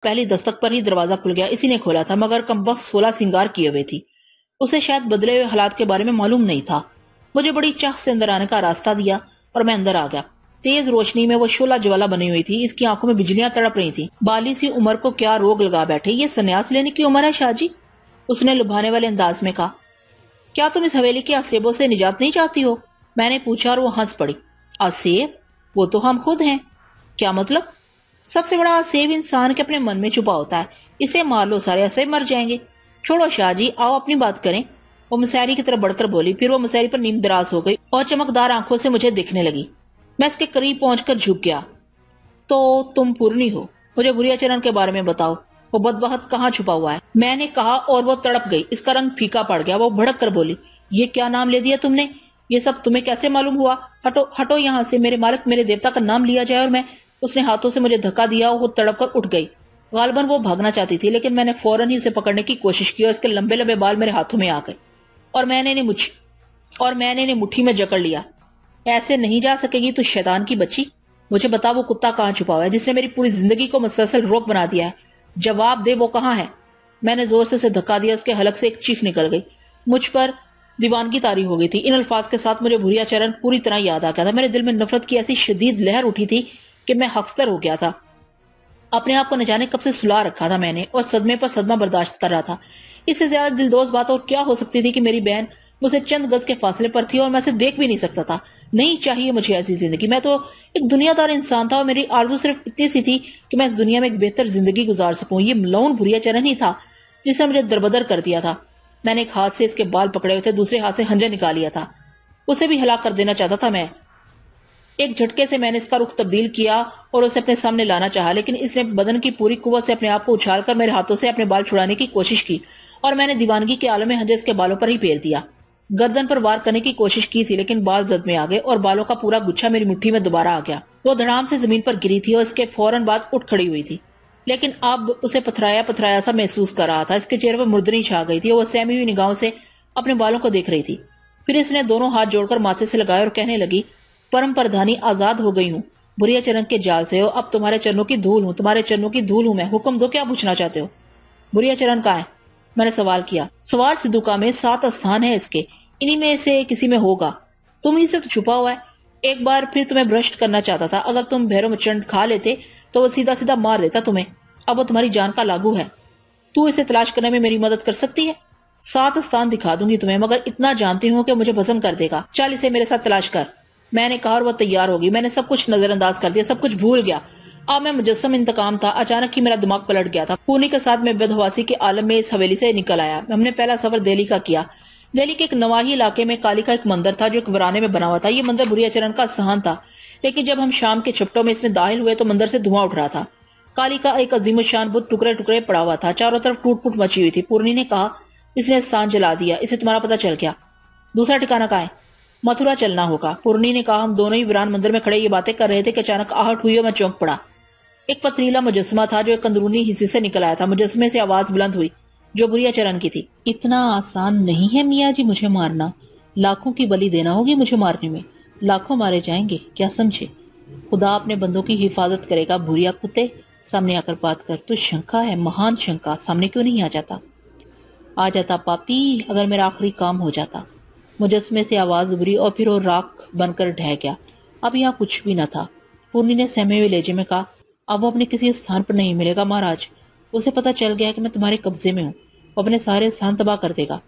پہلی دستک پر ہی دروازہ کھل گیا. اسی نے کھولا تھا مگر کمبخت 16 سنگار کیے ہوئے تھی. اسے شاید بدلے ہوئے حالات کے بارے میں معلوم نہیں تھا. مجھے بڑی چاہ سے اندر آنے کا راستہ دیا اور میں اندر آ گیا. تیز روشنی میں وہ شعلہ جوالا بنی ہوئی تھی. اس کی آنکھوں میں بجلیاں تڑپ رہی تھی. بالی سی عمر کو کیا روگ لگا بیٹھے. یہ سنیاس لینے کی عمر ہے شاہ جی, اس نے لبھانے والے انداز میں کہا. کیا تم اس حویلی کے آسیبوں سے نجات نہیں چاہتی ہو؟ میں نے پوچھا اور وہ ہنس پڑی. آسیب؟ وہ تو ہم خود ہیں. کیا مطلب؟ سب سے بڑا آسیب انسان کے اپنے من میں چھپا ہوتا ہے. اسے مار لو سارے آسیب مر جائیں گے. چھوڑو شاہ جی, آؤ اپنی بات کریں. وہ مسحری کی طرف بڑھ کر بولی. پھر وہ مسحری پر نیم دراز ہو گئی اور چمکدار آنکھوں سے مجھے دکھنے لگی. میں اس کے قریب پہنچ کر جھک گیا. تو تم پورنی ہو, مجھے بھوریا چرن کے بارے میں بتاؤ. وہ بدبخت کہاں چھپا ہوا ہے؟ میں نے کہا اور وہ تڑپ گئی. اس کا رنگ پھیکا پڑ گیا. وہ بھڑک کر بولی. یہ کیا نام لے دیا تم نے؟ یہ سب تمہیں کیسے معلوم ہوا؟ ہٹو ہٹو یہاں سے. میرے مالک میرے دیوتا کا نام لیا جائے اور میں. اس نے ہاتھوں سے مجھے دھکا دیا اور وہ تڑپ کر اٹھ گئی. غالباً وہ بھاگنا چاہتی تھی لیکن میں نے فوراً ہی اسے پکڑنے کی کوشش کی اور اس کے لمبے لمبے بال میرے ہاتھوں میں آ گئے اور میں نے انہیں مٹھی میں جکڑ لیا. ایسے نہیں جا سکے گی تو شیطان کی بچی. مجھے بتا وہ کتا کہاں چھپا ہوا ہے جس نے میری پوری زندگی کو مسلسل روک بنا دیا ہے؟ جواب دے, وہ کہاں ہے؟ میں نے زور سے اسے دھکا دیا. اس کے حلق سے ایک چیخ نکل گئی. مجھ پر دیوانگی طاری ہو گئی تھی. ان الفاظ کے ساتھ مجھے بھوریا چرن پوری طرح یاد آ گیا تھا. میرے دل میں نفرت کی ایسی شدید لہر اٹھی تھی کہ میں حقصر ہو گیا تھا. اپنے آپ کو نہ جانے کب سے سلا رکھا تھا میں نے اور صدمے پر صدمہ برداشت کر رہا تھا. اس سے زیادہ دلدوز بات اور کیا ہو سکتی تھی کہ میری بہن مجھ سے چند گز کے فاصلے پر تھی اور میں اسے دیکھ بھی نہیں سکتا تھا. نہیں چاہیے مجھے ایسی زندگی. میں تو ایک دنیا دار انسان تھا اور میری آرزو صرف اتنی سی تھی کہ میں اس دنیا میں ایک بہتر زندگی گزار سکوں. یہ ملعون بھوریا چرن ہی تھا جس نے مجھے دربدر کر دیا تھا. میں نے ایک ہاتھ سے اس کے بال پکڑے ہوئے تھے, دوسرے ہاتھ سے خنجر نکال لیا تھا. اسے بھی ہلاک کر دینا چاہتا تھا میں. ایک جھٹکے سے میں نے اس کا رخ تبدیل کیا اور اسے اپنے سامنے لانا چاہا لیکن اس نے بدن کی پوری قوت سے اپنے آپ کو اچھال کر میرے ہاتھوں سے اپنے بال چھڑانے کی کوشش کی اور میں نے دیوانگی کے عالم میں خنجر اس کے بالوں پر ہی پھیر دیا. گردن پر وار کرنے کی کوشش کی تھی لیکن بال زد میں آ گئے اور بالوں کا پورا گچھا میری مٹھی میں دوبارہ آ گیا. وہ دھڑام سے زمین پر گری تھی اور اس کے فوراً بعد اٹھ کھڑی ہوئی تھی لیکن اب اسے پتھرایا پتھرایا سا محسوس کر رہا تھا. اس کے چہرے پر مردنی چھا گئی تھی اور وہ سہمی ہوئی نگاہوں سے اپنے بالوں کو دیکھ رہی تھی. پھر اس نے دونوں ہاتھ جوڑ کر ماتھے سے لگائے اور کہنے لگی. پرم پردھانی, آزاد ہو گئی ہوں بھوریا چرن کے جال سے. ہو اب تمہارے چرنوں کی دھول ہوں, تمہارے چرنوں کی دھول ہوں میں. حکم دو, کیا پوچھنا چاہتے ہو؟ بھوریا چرن کہاں ہے؟ میں نے سوال کیا. سوار سدھوکا میں 7 استھان ہے اس کے, انہی میں سے کسی میں ہوگا. تم ہی سے تو چھپا ہوا ہے. ایک بار پھر تمہیں بھرشٹ کرنا چاہتا تھا. اگر تم بھیرو مچنڈ کھا لیتے تو وہ سیدھا سیدھا مار دیتا تمہیں. اب وہ تمہاری جان کا لاگو ہے. تو اسے تلاش کرنے میں میری مدد کر سکتی ہے. 7 استھان دکھا دوں گی تمہیں مگر اتنا جانتی ہوں کہ مجھے بھسم کر دے گا. چل اسے میرے ساتھ تلاش کر. میں نے کہا اور وہ تیار ہوگی. میں نے سب کچھ نظر انداز کر دیا, سب کچھ بھول گیا. اب میں مجسم انتقام تھا. اچانک ہی میرا دماغ پلٹ گیا تھا. پورنی کے ساتھ میں بدحواسی کے عالم میں اس حویلی سے نکل آیا. ہم نے پہلا سفر دہلی کا کیا. دہلی کے ایک نواحی علاقے میں کالی کا ایک مندر تھا جو ایک ورانے میں بنا ہوا تھا. یہ مندر بھوریا چرن کا استھان تھا لیکن جب ہم شام کے چھپٹوں میں اس میں داخل ہوئے تو مندر سے دھواں اٹھ رہا تھا. کالی کا ایک عظیم الشان بت ٹکڑے ٹکڑے پڑا ہوا تھا. چاروں طرف ٹوٹ پوٹ مچی ہوئی تھی. پورنی نے کہا. اس نے استھان جلا دیا. اسے تمہارا پتہ چل گیا. دوسرا ٹھکانہ کہاں ہے؟ متھرا چلنا ہوگا. پورنی نے کہا. ہم دونوں ہی ویران مندر میں کھڑے یہ باتیں کر رہے تھے کہ اچانک آہٹ ہوئی اور میں چونک پڑا. ایک پتریلا مجسمہ تھا جو ایک اندرونی حصے سے نکل آیا تھا. مجسمے سے آواز بلند ہوئی جو بھوریا چرن کی تھی. اتنا آسان نہیں ہے میاں جی مجھے مارنا. لاکھوں کی بلی دینا ہوگی مجھے مارنے میں. لاکھوں مارے جائیں گے, کیا سمجھے. خدا اپنے بندوں کی حفاظت کرے گا. بھوریا کتے, سامنے آ کر بات کر. تو شنکا ہے, مہان شنکا. سامنے کیوں نہیں آ جاتا پاپی. اگر میرا آخری کام ہو جاتا. مجسمے سے آواز ابری اور پھر وہ راکھ بن کر ڈھہ گیا. اب یہاں کچھ بھی نہ تھا. پورنی نے سہمے ہوئے لہجے میں کہا. اب وہ اپنے کسی استھان پر نہیں ملے گا مہاراج. اسے پتا چل گیا کہ میں تمہارے قبضے میں ہوں. وہ اپنے سارے استھان تباہ کر دے گا.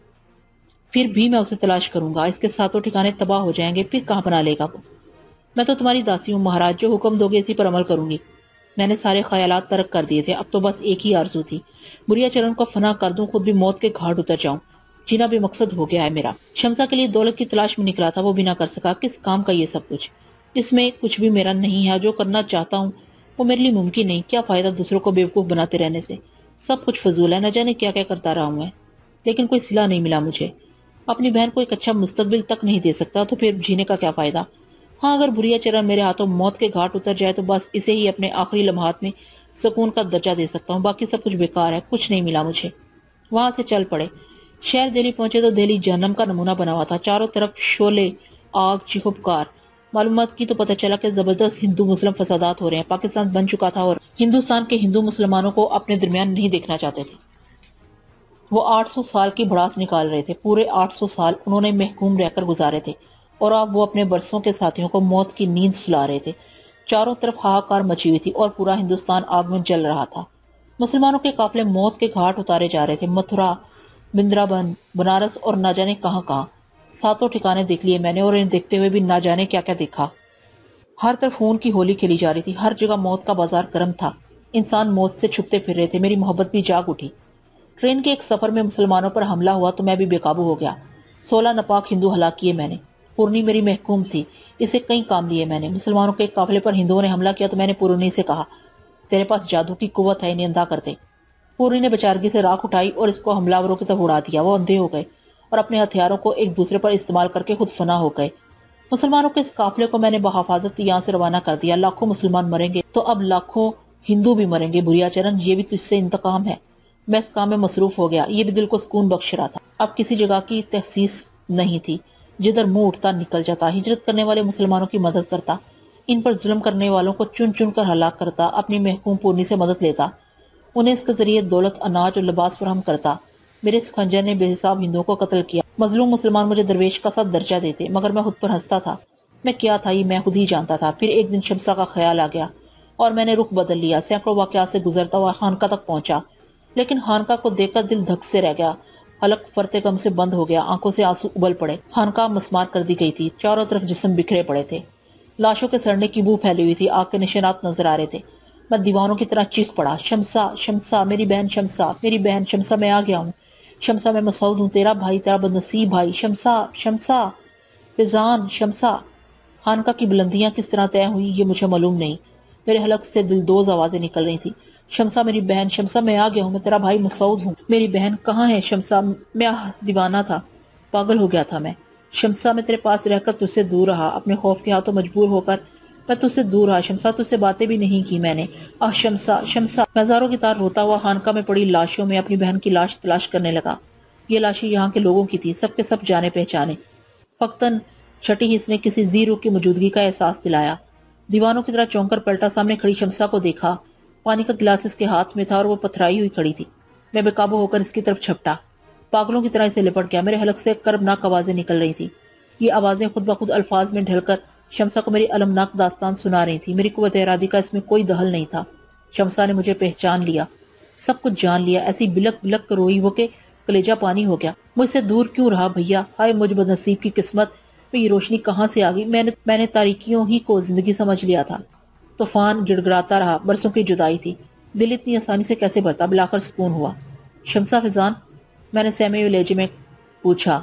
پھر بھی میں اسے تلاش کروں گا. اس کے 7 ٹھکانے تباہ ہو جائیں گے. پھر کہاں بنا لے گا وہ. میں تو تمہاری داسی ہوں مہاراج. جو حکم دو گے اسی پر عمل کروں گی. میں نے سارے خیالات ترک کر دیے تھے. اب تو بس ایک ہی آرزو تھی. بھوریا چرن کو فنا کر دوں, خود بھی موت کے گھاٹ اتر جاؤں. جینا بھی مقصد ہو گیا ہے میرا. شمسا کے لیے دولت کی تلاش میں نکلا تھا. وہ بھی نہ کر سکا. کس کام کا یہ سب کچھ. اس میں کچھ بھی میرا نہیں ہے. جو کرنا چاہتا ہوں وہ میرے لیے ممکن نہیں. کیا فائدہ دوسروں کو بیوقوف بناتے رہنے سے. سب کچھ فضول ہے. نہ جانے کیا کیا کرتا رہا ہوں میں, لیکن کوئی صلہ نہیں ملا مجھے. اپنی بہن کو ایک اچھا مستقبل تک نہیں دے سکتا تو پھر جینے کا کیا فائدہ. ہاں اگر بھوریا چرن میرے ہاتھوں موت کے گھاٹ اتر جائے تو بس اسے ہی اپنے آخری لمحات میں سکون کا درجہ دے سکتا ہوں. باقی سب کچھ بیکار ہے. کچھ نہیں ملا مجھے. وہاں سے چل پڑے. شہر دہلی پہنچے تو دہلی جہنم کا نمونہ بنا ہوا تھا. چاروں طرف شعلے, آگ, چیخوپکار. معلومات کی تو پتہ چلا کہ زبردست ہندو مسلم فسادات ہو رہے ہیں. پاکستان بن چکا تھا اور ہندوستان کے ہندو مسلمانوں کو اپنے درمیان نہیں دیکھنا چاہتے تھے. وہ 800 سال کی بھڑاس نکال رہے تھے. پورے 800 سال انہوں نے محکوم رہ کر گزارے تھے اور اب وہ اپنے برسوں کے ساتھیوں کو موت کی نیند سلا رہے تھے. چاروں طرف ہاہاکار مچی ہوئی تھی اور پورا ہندوستان آگ میں جل رہا تھا. مسلمانوں کے قافلے موت کے گھاٹ اتارے جا رہے تھے. متھرا، بندرابن، بنارس اور نہ جانے کہاں کہاں. 7 ٹھکانے دیکھ لیے میں نے اور انہیں دیکھتے ہوئے بھی نہ جانے کیا کیا دیکھا. ہر طرف خون کی ہولی کھیلی جا رہی تھی. ہر جگہ موت کا بازار گرم تھا. انسان موت سے چھپتے پھر رہے تھے. میری محبت بھی جاگ اٹھی. ٹرین کے ایک سفر میں مسلمانوں پر حملہ ہوا تو میں بھی بے قابو ہو گیا. 16 ناپاک ہندو ہلاک کیے میں نے. پورنی میری محکوم تھی. اسے کئی کام لیے میں نے. مسلمانوں کے ایک قافلے پر ہندوؤں نے حملہ کیا تو میں نے پورنی سے کہا، تیرے پاس جادو کی قوت ہے، انہیں اندھا کر دے. پورنی نے بیچارگی سے راکھ اٹھائی اور اس کو حملہ کی طرف اڑا دیا. وہ اندھے ہو گئے اور اپنے ہتھیاروں کو ایک دوسرے پر استعمال کر کے خود فنا ہو گئے. مسلمانوں کے اس قافلے کو میں نے بحفاظت یہاں سے روانہ کر دیا. لاکھوں مسلمان مریں گے تو اب لاکھوں ہندو بھی مریں گے. بھیا چرن، یہ بھی تجھ سے انتقام ہے. میں اس کام میں مصروف ہو گیا. یہ بھی دل کو سکون بخش رہا تھا. اب کسی جگہ کی تخصیص نہیں تھی. جدھر منہ اٹھتا نکل جاتا. ہجرت کرنے والے مسلمانوں کی مدد کرتا. ان پر ظلم کرنے والوں کو چن چن کر ہلاک کرتا. اپنی محکوم پورنی سے مدد لیتا. انہیں اس کے ذریعے دولت، اناج اور لباس فراہم کرتا. میرے اس خنجر نے بے حساب ہندوؤں کو قتل کیا. مظلوم مسلمان مجھے درویش کا سا درجہ دیتے مگر میں خود پر ہنستا تھا. میں کیا تھا یہ میں خود ہی جانتا تھا. پھر ایک دن شمسا کا خیال آ گیا اور میں نے رخ بدل لیا. سینکڑوں واقعات سے گزرتا ہوا خانقاہ تک پہنچا، لیکن خانقاہ کو دیکھ کر دل دھک سے رہ گیا. حلق فرتے غم سے بند ہو گیا. آنکھوں سے آنسو ابل پڑے. خانقاہ مسمار کر دی گئی تھی. چاروں طرف جسم بکھرے پڑے تھے. لاشوں کے سڑنے کی بو پھیلی ہوئی تھی. آگ کے نشانات نظر آ رہے تھے. میں دیوانوں کی طرح چیخ پڑا، شمسا، شمسا، میری بہن شمسا، میری بہن شمسا، میں آ گیا ہوں. شمسا، میں مسعود ہوں، تیرا بھائی، تیرا بدنصیب بھائی. شمسا، شمسا، فیضان، شمسا. خانقاہ کی بلندیاں کس طرح طے ہوئی یہ مجھے معلوم نہیں. میرے حلق سے دلدوز آوازیں نکل رہی تھی. شمسا، میری بہن شمسا، میں آ گیا ہوں، میں تیرا بھائی مسعود ہوں. میری بہن کہاں ہے شمسا؟ میں دیوانہ تھا، پاگل ہو گیا تھا میں. شمسا، میں تیرے پاس رہ کر تجھ سے دور رہا. اپنے خوف کے ہاتھوں مجبور ہو کر میں تجھ سے دور رہا. شمسا، تجھ سے باتیں بھی نہیں کی میں نے. شمسا، شمسا. ہزاروں کی طرح روتا ہوا خانقاہ میں پڑی لاشوں میں اپنی بہن کی لاش تلاش کرنے لگا. یہ لاشیں یہاں کے لوگوں کی تھی، سب کے سب جانے پہچانے. فقطن چھٹی حص نے کسی زیرو کی موجودگی کا احساس دلایا. دیوانوں کی طرح چونک کر پلٹا. سامنے کھڑی شمسا کو دیکھا. پانی کا گلاس اس کے ہاتھ میں تھا اور وہ پتھرائی ہوئی کھڑی تھی. میں بے قابو ہو کر اس کی طرف چھپٹا. پاگلوں کی طرح اسے لپٹ گیا. میرے حلق سے کربناک آوازیں نکل رہی تھی. یہ آوازیں خود بخود الفاظ میں ڈھل کر شمسا کو میری المناک داستان سنا رہی تھی. میری قوت ارادی کا اس میں کوئی دخل نہیں تھا. شمسا نے مجھے پہچان لیا، سب کچھ جان لیا. ایسی بلک بلک کر روئی وہ کہ کلیجہ پانی ہو گیا. مجھ سے دور کیوں رہا بھیا؟ ہائے مجھ بدنصیب کی قسمت میں یہ روشنی کہاں سے آ گئی؟ میں نے تاریکیوں ہی کو زندگی سمجھ لیا تھا. طوفان گڑگڑاتا رہا. برسوں کی جدائی تھی. دل اتنی آسانی سے کیسے بھرتا؟ بلاخر سکون ہوا. شمسا، فیضان، میں نے سہمے ہوئے لہجے میں پوچھا.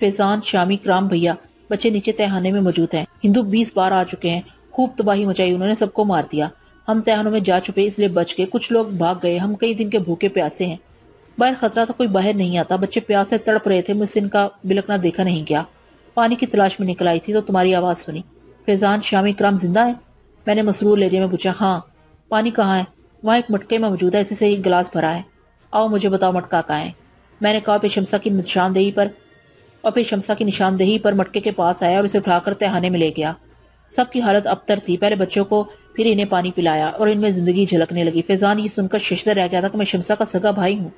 فیضان، شامی، کرام بھیا، بچے نیچے تہخانے میں موجود ہیں. ہندو 20 بار آ چکے ہیں. خوب تباہی مچائی، انہوں نے سب کو مار دیا. ہم تہخانوں میں جا چھپے اس لیے بچ گئے. کچھ لوگ بھاگ گئے. ہم کئی دن کے بھوکے پیاسے ہیں. باہر خطرہ تو کوئی باہر نہیں آتا. بچے پیاس سے تڑپ رہے تھے. مجھ سے ان کا بلکنا دیکھا نہیں گیا. پانی کی تلاش میں نکل آئی تھی تو تمہاری آواز سنی. فیضان، شامی، کرام زندہ ہے؟ میں نے مسرور لہجے میں پوچھا. ہاں. پانی کہاں ہے؟ وہاں ایک مٹکے میں موجود ہے، اسی سے ایک گلاس بھرا ہے. آؤ مجھے بتاؤ مٹکا کہاں ہے. میں نے کہا. پھر شمسا کی نشاندہی پر مٹکے کے پاس آیا اور اسے اٹھا کر تہخانے میں لے گیا. سب کی حالت ابتر تھی. پہلے بچوں کو، پھر انہیں پانی پلایا اور ان میں زندگی جھلکنے لگی. فیضان یہ سن کر ششدر رہ گیا تھا کہ میں شمسا کا سگا بھائی ہوں.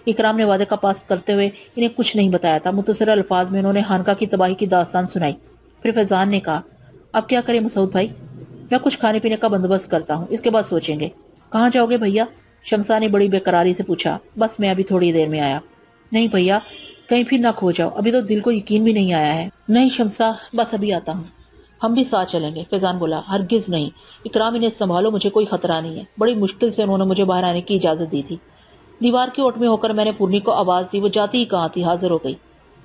اکرام نے وعدے کا پاس کرتے ہوئے انہیں کچھ نہیں بتایا تھا. مختصر الفاظ میں انہوں نے خانقاہ کی تباہی کی داستان سنائی. پھر فیضان نے کہا، اب کیا کریں مسعود بھائی؟ میں کچھ کھانے پینے کا بندوبست کرتا ہوں، اس کے بعد سوچیں گے. کہاں جاؤ گے بھیا؟ شمسا نے بڑی بے قراری سے پوچھا. بس میں ابھی تھوڑی دیر میں آیا. نہیں بھیا، کہیں پھر نہ کھو جاؤ. ابھی تو دل کو یقین بھی نہیں آیا ہے. نہیں شمسا، بس ابھی آتا ہوں. ہم بھی ساتھ چلیں گے. فیضان بولا. ہرگز نہیں اکرام، انہیں سنبھالو، مجھے کوئی خطرہ نہیں ہے. بڑی مشکل سے انہوں نے مجھے باہر آنے کی اجازت دی تھی. دیوار کی اوٹ میں ہو کر میں نے پورنی کو آواز دی. وہ جاتی ہی کہاں تھی، حاضر ہو گئی.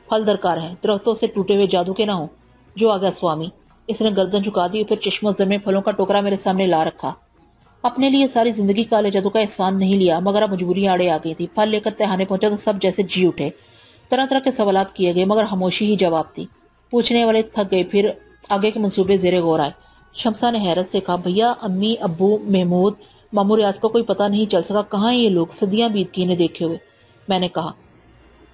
پھل درکار ہیں، درختوں سے ٹوٹے ہوئے جادو کے نہ ہوں. جو آ گیا سوامی. اس نے گردن جھکا دی اور پھر چشم و زر میں پھلوں کا ٹوکرا میرے سامنے لا رکھا. اپنے لیے ساری زندگی کالے جادو کا احسان نہیں لیا مگر اب مجبوریاں آڑے آ گئی تھی. پھل لے کر تہخانے پہنچا تو سب جیسے جی اٹھے. طرح طرح کے سوالات کیے گئے مگر خاموشی ہی جواب تھی. پوچھنے والے تھک گئے. پھر آگے کے منصوبے زیر غور آئے. شمسا نے حیرت سے کہا. بھیا، امی، ابو، محمود، مامو ریاض کو کوئی پتہ نہیں چل سکا کہاں یہ لوگ؟ صدیاں بیت گئی انہیں دیکھے ہوئے. میں نے کہا.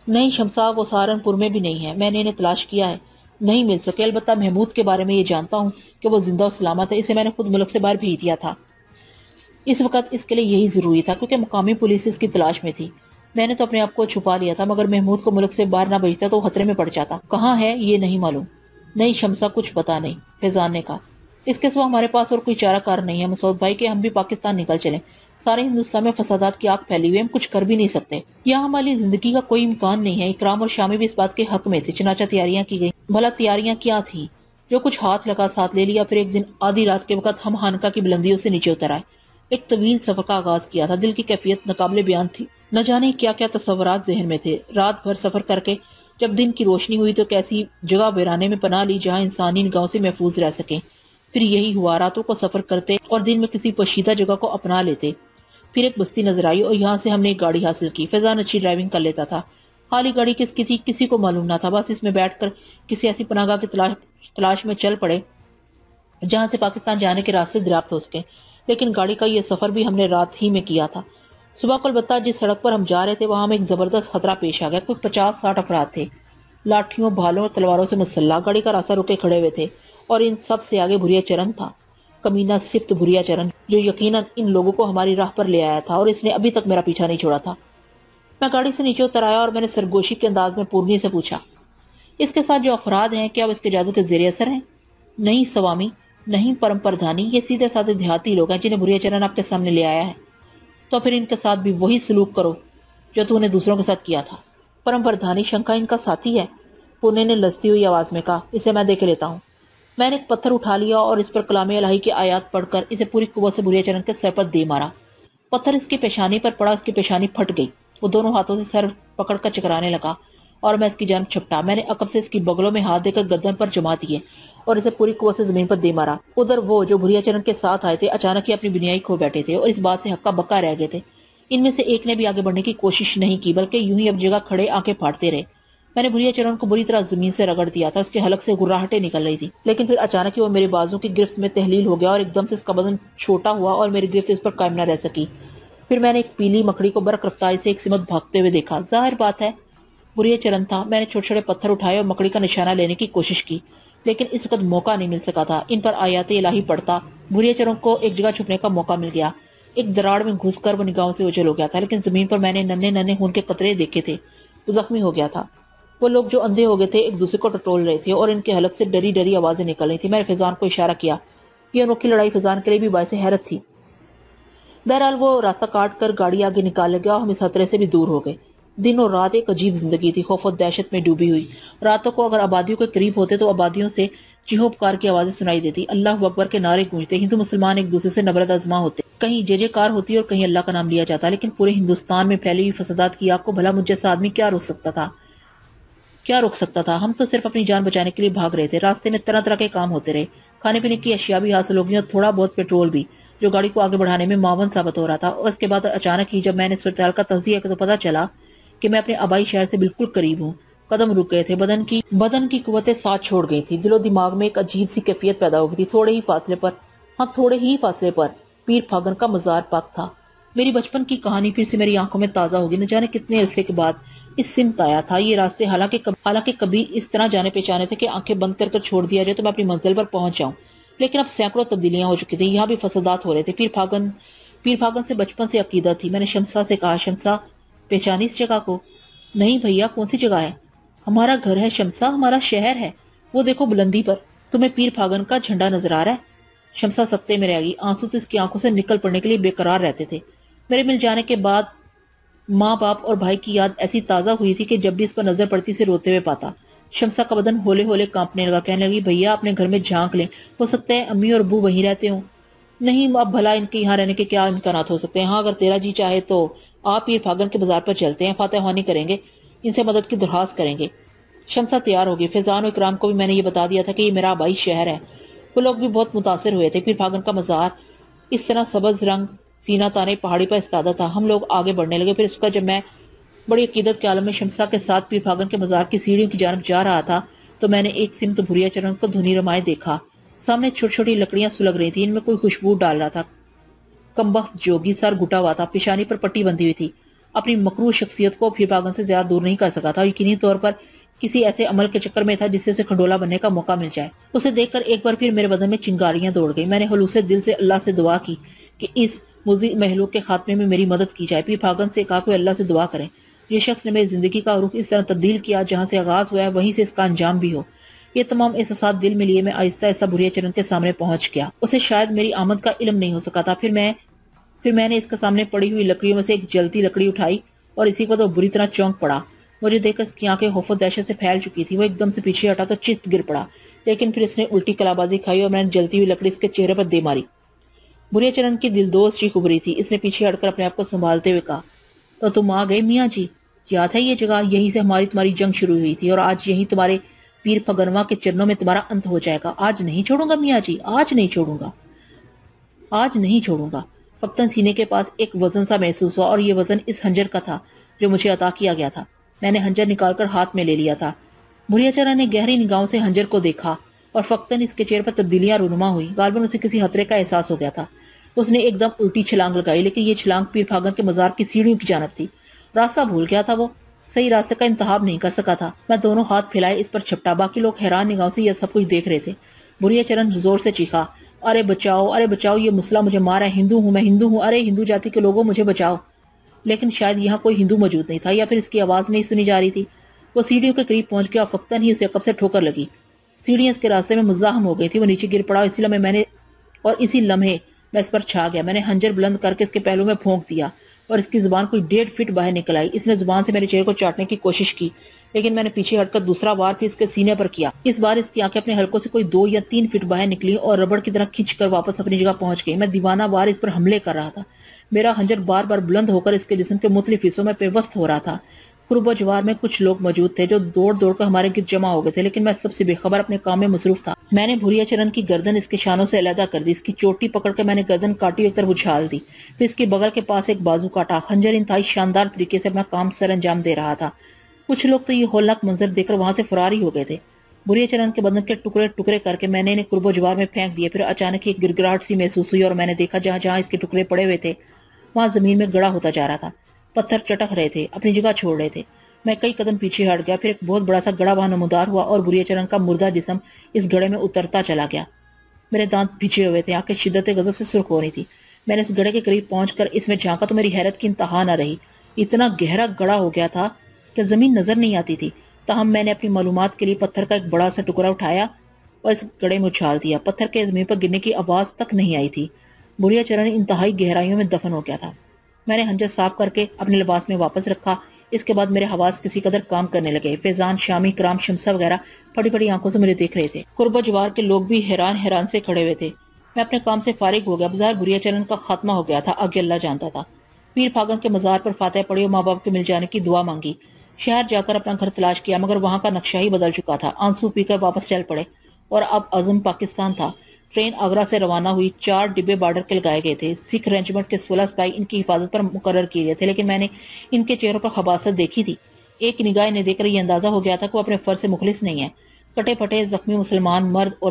نہیں شمسا، وہ سہارنپور میں بھی نہیں ہے. میں نے انہیں تلاش کیا ہے. نہیں مل سکے، البتہ محمود کے بارے میں یہ جانتا ہوں کہ وہ زندہ و سلامت ہے، اسے میں نے خود ملک سے باہر بھیج دیا تھا۔ اس وقت اس کے لیے یہی ضروری تھا کیونکہ مقامی پولیس اس کی تلاش میں تھی۔ میں نے تو اپنے آپ کو چھپا لیا تھا، مگر محمود کو ملک سے باہر نہ بھیجتا تو وہ خطرے میں پڑ جاتا۔ کہاں ہے یہ نہیں معلوم۔ نہیں شمسا، کچھ پتا نہیں، فیضان نے کہا۔ اس کے سوا ہمارے پاس اور کوئی چارہ کار نہیں ہے مسعود بھائی کہ ہم بھی پاکستان نکل چلیں۔ سارے ہندوستان میں فسادات کی آگ پھیلی ہوئی، ہم کچھ کر بھی نہیں سکتے۔ یہاں ہماری زندگی کا کوئی امکان نہیں ہے۔ اکرام اور شامی بھی اس بات کے حق میں تھے، چنانچہ تیاریاں کی گئی۔ بھلا تیاریاں کیا تھی؟ جو کچھ ہاتھ لگا ساتھ لے لیا، پھر ایک دن آدھی رات کے وقت ہم خانقاہ کی بلندیوں سے نیچے اتر آئے۔ ایک طویل سفر کا آغاز کیا تھا۔ دل کی کیفیت ناقابل بیان تھی۔ نہ جانے کیا کیا تصورات ذہن میں تھے۔ رات بھر سفر کر کے جب دن کی روشنی ہوئی تو ایک ایسی جگہ ویرانے میں پناہ لی جہاں انسانی نگاہوں سے محفوظ رہ سکیں۔ پھر یہی ہوا، راتوں کو سفر کرتے اور دن میں کسی پوشیدہ جگہ کو اپنا لیتے۔ پھر ایک بستی نظر آئی اور یہاں سے ہم نے ایک گاڑی حاصل کی۔ فیضان اچھی ڈرائیونگ کر لیتا تھا۔ خالی گاڑی کس کی تھی کسی کو معلوم نہ تھا، بس اس میں بیٹھ کر کسی ایسی پناہ گاہ کی تلاش میں چل پڑے جہاں سے پاکستان جانے کے راستے دریافت ہو سکے۔ لیکن گاڑی کا یہ سفر بھی ہم نے رات ہی میں کیا تھا۔ صبح کو البتہ جس سڑک پر ہم جا رہے تھے وہاں ہمیں ایک زبردست خطرہ پیش آ گیا۔ کچھ 50-60 افراد تھے، لاٹھیوں، بھالوں اور تلواروں سے مسلح، گاڑی کا راستہ روکے کھڑے ہوئے تھے، اور ان سب سے آگے بھوریا چرن تھا، کمینہ صفت بھوریا چرن، جو یقیناً ان لوگوں کو ہماری راہ پر لے آیا تھا، اور اس نے ابھی تک میرا پیچھا نہیں چھوڑا تھا۔ میں گاڑی سے نیچے اتر آیا اور میں نے سرگوشی کے انداز میں پورنی سے پوچھا، اس کے ساتھ جو افراد ہیں کیا وہ اس کے جادو کے زیر اثر ہیں؟ نہیں سوامی، نہیں پرم پردھانی، یہ سیدھے سادے دیہاتی لوگ ہیں جنہیں بھوریا چرن آپ کے سامنے لے آیا ہے۔ تو پھر ان کے ساتھ بھی وہی سلوک کرو جو تو نے دوسروں کے ساتھ کیا تھا۔ پرم پردھانی شنکا ان کا ساتھی ہے، پورنے نے لرزتی ہوئی آواز میں کہا، اسے میں دیکھ لیتا ہوں۔ میں نے ایک پتھر اٹھا لیا اور اس پر کلام الہی کی آیات پڑھ کر اسے پوری قوت سے بھوریا چرن کے سر پر دے مارا۔ پتھر اس کی پیشانی پر پڑا، اس کی پیشانی پھٹ گئی۔ وہ دونوں ہاتھوں سے سر پکڑ کر چکرانے لگا اور میں اس کی جانب چھپٹا۔ میں نے عقب سے اس کی بغلوں میں ہاتھ دے کر گردن پر جما دیے اور اسے پوری قوت سے زمین پر دے مارا۔ ادھر وہ جو بھوریا چرن کے ساتھ آئے تھے اچانک ہی اپنی بینائی کھو بیٹھے تھے اور اس بات سے ہکا بکا رہ گئے تھے۔ ان میں سے ایک نے بھی آگے بڑھنے کی کوشش نہیں کی بلکہ یوں ہی اب جگہ کھڑے آنکھیں پھاڑتے رہے۔ میں نے بھوریا چرن کو بری طرح زمین سے رگڑ دیا تھا، اس کے حلق سے گراہٹیں نکل رہی تھی، لیکن پھر اچانک ہی وہ میرے بازو کی گرفت میں تحلیل ہو گیا اور ایک دم سے اس کا بدن چھوٹا ہوا اور میری گرفت اس پر قائم نہ رہ سکی۔ پھر میں نے ایک پیلی مکڑی کو برق رفتاری سے ایک سمت بھاگتے ہوئے دیکھا۔ ظاہر بات ہے بھوریا چرن تھا۔ میں نے چھوٹے چھوٹے پتھر اٹھائے اور مکڑی کا نشانہ لینے کی کوشش کی، لیکن اس وقت موقع نہیں مل سکا تھا۔ ان پر آیات الہی پڑھتا بھوریا چرن کو ایک جگہ چھپنے کا موقع مل گیا۔ ایک دراڑ میں گھس کر وہ نگاہوں سے اوجھل ہو گیا تھا، لیکن زمین پر میں نے ننھے ننھے خون کے قطرے دیکھے تھے۔ وہ زخمی ہو گیا تھا۔ وہ لوگ جو اندھے ہو گئے تھے ایک دوسرے کو ٹٹول رہے تھے اور ان کے حلق سے ڈری ڈری آوازیں نکل رہی تھی۔ میں نے فیضان کو اشارہ کیا۔ یہ انوکھی لڑائی فیضان کے لیے بھی باعث حیرت تھی۔ بہرحال وہ راستہ کاٹ کر گاڑی آگے نکال گیا اور ہم اس خطرے سے بھی دور ہو گئے۔ دن اور رات ایک عجیب زندگی تھی، خوف و دہشت میں ڈوبی ہوئی۔ راتوں کو اگر آبادیوں کے قریب ہوتے تو آبادیوں سے چیخو پکار کی آوازیں سنائی دیتی، اللہ اکبر کے نعرے گونجتے، ہندو مسلمان ایک دوسرے سے نبرد آزما ہوتے، کہیں جے جے کار ہوتی اور کہیں اللہ کا نام لیا جاتا، لیکن پورے ہندوستان میں پھیلی ہوئی فسادات کی آگ کو بھلا مجھ جیسا آدمی کیا روک سکتا تھا؟ ہم تو صرف اپنی جان بچانے کے لیے بھاگ رہے تھے۔ راستے میں طرح طرح کے کام ہوتے رہے، کھانے پینے کی اشیاء بھی حاصل ہو گئی اور تھوڑا بہت پیٹرول بھی، جو گاڑی کو آگے بڑھانے میں معاون ثابت ہو رہا تھا۔ اور اس کے بعد اچانک ہی جب میں نے صورتحال کا تجزیہ کیا تو پتہ چلا کہ میں اپنے آبائی شہر سے بالکل قریب ہوں۔ قدم رک گئے تھے، بدن کی قوتیں ساتھ چھوڑ گئی تھی، دل و دماغ میں ایک عجیب سی کیفیت پیدا ہو گئی تھی۔ تھوڑے ہی فاصلے پر پیر پھاگن کا مزار پاک تھا۔ میری بچپن کی کہانی پھر سے میری آنکھوں میں تازہ ہوگی۔ نہ جانے کتنے عرصے کے بعد اس سمت آیا تھا۔ یہ راستے حالانکہ کبھی اس طرح جانے پہچانے تھے کہ آنکھیں بند کر چھوڑ دیا جائے تو میں اپنی منزل پر پہنچ جاؤں، لیکن اب سینکڑوں تبدیلیاں ہو چکی تھیں۔ یہاں بھی فسادات ہو رہے تھے۔ پیر پھاگن سے بچپن سے عقیدہ تھی۔ میں نے شمسا سے کہا، شمسا پہچانی اس جگہ کو؟ نہیں بھیا، کون سی جگہ ہے؟ ہمارا گھر ہے شمسا، ہمارا شہر ہے، وہ دیکھو بلندی پر، تمہیں پیر پھاگن کا جھنڈا نظر آ رہا ہے؟ شمسا سکتے میں رہ گئی، آنسو تو اس کی آنکھوں سے نکل پڑنے کے لیے بے قرار رہتے تھے۔ میرے مل جانے کے بعد ماں باپ اور بھائی کی یاد ایسی تازہ ہوئی تھی کہ جب بھی اس پر نظر پڑتی سے روتے ہوئے پاتا۔ شمسا کا بدن ہولے ہولے کانپنے لگا، کہنے لگی، بھیا اپنے گھر میں جھانک لیں، ہو سکتا ہے امی اور ابو وہیں رہتے ہوں۔ نہیں، اب بھلا ان کے یہاں رہنے کے کیا امکانات ہو سکتے ہیں؟ ہاں، اگر تیرا جی چاہے تو آپ پیر پھاگن کے بازار پر چلتے ہیں، فاتح خوانی کریں گے، ان سے مدد کی درخواست کریں گے۔ شمسا تیار ہوگی۔ فیضان و اکرام کو بھی میں نے یہ بتا دیا تھا کہ یہ میرا آبائی شہر ہے۔ وہ لوگ بھی بہت متاثر ہوئے تھے۔ پیر پھاگن کا مزار اس طرح سبز رنگ سینہ تانے پہاڑی پر استادہ تھا۔ ہم لوگ آگے بڑھنے لگے۔ پھر اس کا جب میں بڑی عقیدت کے عالم میں شمسا کے ساتھ پیر پھاگن کے مزار کی سیڑھیوں کی جانب جا رہا تھا تو میں نے ایک سمت بھوریا چرن کو دھنی رمائے دیکھا۔ سامنے چھوٹی چھوٹی لکڑیاں سلگ رہی تھی، ان میں کوئی خوشبو ڈال رہا تھا۔ کمبخت جوگی، سر گھٹا ہوا تھا، پیشانی پر پٹی بندھی ہوئی تھی، اپنی مکروہ شخصیت کو پیر پھاگن سے زیادہ دور نہیں کر سکا تھا۔ یقینی طور پر کسی ایسے عمل کے چکر میں تھا جس سے اسے کھنڈولا بننے کا موقع مل جائے۔ اسے دیکھ کر ایک بار پھر میرے بدن میں چنگاریاں دوڑ گئی۔ میں نے خلوص دل سے اللہ سے دعا کی کہ اس مضر مہلوک کے خاتمے میں میری مدد کی جائے۔ پھر پھاگن سے کہا کہ اللہ سے دعا کریں یہ شخص نے میری زندگی کا رخ اس طرح تبدیل کیا، جہاں سے آغاز ہوا ہے وہیں سے اس کا انجام بھی ہو۔ یہ تمام احساسات دل میں لیے میں آہستہ آہستہ بھوریا چرن کے سامنے پہنچ گیا۔ اسے شاید میری آمد کا علم نہیں ہو سکا تھا۔ پھر میں نے اس کے سامنے پڑی ہوئی لکڑیوں میں سے ایک جلتی لکڑی اٹھائی اور اسی کو تو بری طرح چونک پڑا۔ مجھے دیکھ کر اس کی آنکھیں خوف و دہشت سے پھیل چکی تھی۔ وہ ایک دم سے پیچھے ہٹا تو چت گر پڑا، لیکن پھر اس نے الٹی کلابازی کھائی اور میں نے جلتی ہوئی لکڑی اس کے چہرے پر دے ماری۔ بھوریا چرن کی دلدوز چیخ ابری تھی۔ اس نے پیچھے ہٹ کر اپنے آپ کو سنبھالتے ہوئے کہا، تو تم آ گئے میاں جی، یاد ہے یہ جگہ؟ یہیں سے تمہاری جنگ شروع ہوئی تھی اور آج یہیں تمہارے پیر پگنوا کے چرنوں میں تمہارا انت ہو جائے گا۔ آج نہیں چھوڑوں گا میاں جی، آج نہیں چھوڑوں گا، آج نہیں چھوڑوں گا۔ فقطن سینے کے پاس ایک وزن سا محسوس ہوا اور یہ وزن اس ہنجر کا تھا جو مجھے عطا کیا گیا تھا۔ میں نے ہنجر نکال کر ہاتھ میں لے لیا تھا۔ بھوریا چرن نے گہری نگاہوں سے ہنجر کو دیکھا اور فقطن اس کے چہرے پر تبدیلیاں رونما ہوئی۔ غالباً اسے کسی خطرے کا احساس ہو گیا تھا۔ اس نے ایک دم الٹی چھلانگ لگائی، لیکن یہ چھلانگ پیر پھاگن کے مزار کی سیڑھیوں کی جانب تھی۔ راستہ بھول گیا تھا، وہ صحیح راستے کا انتخاب نہیں کر سکا تھا۔ میں دونوں ہاتھ پھیلائے اس پر چھپٹا۔ باقی لوگ حیران نگاہوں سے یہ سب کچھ دیکھ رہے تھے۔ بھوریا چرن زور سے چیخا، ارے بچاؤ، یہ مسلح مجھے مارا ہے، ہندو ہوں، میں ہندو ہوں، ارے ہندو جاتی کے لوگوں مجھے بچاؤ۔ لیکن شاید یہاں کوئی ہندو موجود نہیں تھا، یا پھر اس کی آواز نہیں سنی جا رہی تھی۔ وہ سیڑھیوں کے قریب پہنچ گیا اور فقطن ہی اسے عقب سے ٹھوکر لگی۔ سیڑھیاں اس کے راستے میں مزاحم ہو گئی تھی۔ وہ نیچے گر پڑا اور اسی لمحے میں اس پر چھا گیا۔ میں نے ہنجر بلند کر کے اس کے پہلو میں پھونک دیا اور اس کی زبان کوئی 1.5 فٹ باہر نکل آئی۔ اس نے زبان سے میرے چہرے کو چاٹنے کی کوشش کی، لیکن میں نے پیچھے ہٹ کر دوسرا وار پھر اس کے سینے پر کیا۔ اس بار اس کی آنکھیں اپنے حلقوں سے کوئی 2 یا 3 فٹ باہر نکلی اور ربڑ کی طرح کھینچ کر واپس اپنی جگہ پہنچ گئی۔ میں دیوانہ وار اس پر حملے کر رہا تھا۔ میرا ہنجر بار بار بلند ہو کر اس کے جسم کے مختلف حصوں میں پیوست ہو رہا تھا۔ قرب و جوار میں کچھ لوگ موجود تھے جو دوڑ دوڑ کر ہمارے گرد جمع ہو گئے تھے، لیکن میں سب سے بے خبر اپنے کام میں مصروف تھا۔ میں نے بھوریا چرن کی گردن اس کے شانوں سے علیحدہ کر دی۔ اس کی چوٹی پکڑ کر میں نے گردن کاٹی ایک طرف اچھال دی، پھر اس کی بغل کے پاس ایک بازو کاٹا۔ خنجر انتہائی شاندار طریقے سے اپنا کام سر انجام دے رہا تھا۔ کچھ لوگ تو یہ ہولناک منظر دیکھ کر وہاں سے فرار ہی ہو گئے تھے۔ بھوریا چرن کے بدن کے ٹکڑے ٹکڑے کر کے میں نے انہیں قرب و جوار میں پھینک دیے۔ پھر اچانک ایک گڑگڑاہٹ سی محسوس ہوئی اور میں نے دیکھا جہاں جہاں اس کے ٹکڑے پڑے ہوئے تھے وہاں زمین میں گڑا ہوتا جا رہا تھا۔ پتھر چٹک رہے تھے، اپنی جگہ چھوڑ رہے تھے۔ میں کئی قدم پیچھے ہٹ گیا، پھر ایک بہت بڑا سا گڑا وہاں نمودار ہوا اور بھوریا چرن کا مردہ جسم اس گڑے میں اترتا چلا گیا۔ میرے دانت بھیجے ہوئے تھے، آنکھیں شدت غضب سے سرخ ہو رہی تھی۔ میں نے اس گڑے کے قریب پہنچ کر اس میں جھانکا تو میری حیرت کی انتہا نہ رہی۔ اتنا گہرا گڑا ہو گیا تھا کہ زمین نظر نہیں آتی تھی۔ تاہم میں نے اپنی معلومات کے لیے پتھر کا ایک بڑا سا ٹکڑا اٹھایا اور اس گڑے میں اچھال دیا۔ پتھر کے زمین پر گرنے کی آواز تک نہیں آئی تھی۔ بھوریا چرن انتہائی گہرائیوں میں دفن ہو گیا تھا۔ میں نے ہنجر صاف کر کے اپنے لباس میں واپس رکھا۔ اس کے بعد میرے حواس کسی قدر کام کرنے لگے۔ فیضان، شامی، کرام، شمسہ وغیرہ پھڑی پھڑی آنکھوں سے مجھے دیکھ رہے تھے۔ قرب و جوار کے لوگ بھی حیران سے کھڑے ہوئے تھے۔ میں اپنے کام سے فارغ ہو گیا۔ بظاہر بھوریا چرن کا خاتمہ ہو گیا تھا، آگے اللہ جانتا تھا۔ پیر پھاگن کے مزار پر فاتح پڑھی اور ماں باپ کے مل جانے کی دعا مانگی۔ شہر جا کر اپنا گھر تلاش کیا، مگر وہاں کا نقشہ ہی بدل چکا تھا۔ آنسو پی کر واپس چل پڑے اور اب عزم پاکستان تھا۔ ٹرین آگرہ سے روانہ ہوئی۔ 4 ڈبے بارڈر کے لگائے گئے تھے۔ سکھ رینجمنٹ کے 16 سپاہی ان کی حفاظت پر مقرر کیے گئے تھے، لیکن میں نے ان کے چہروں پر خباثت دیکھی تھی۔ ایک نگاہ انہیں دیکھ کر یہ اندازہ ہو گیا تھا کہ وہ اپنے فرض سے مخلص نہیں ہیں۔ کٹے پھٹے زخمی مسلمان مرد،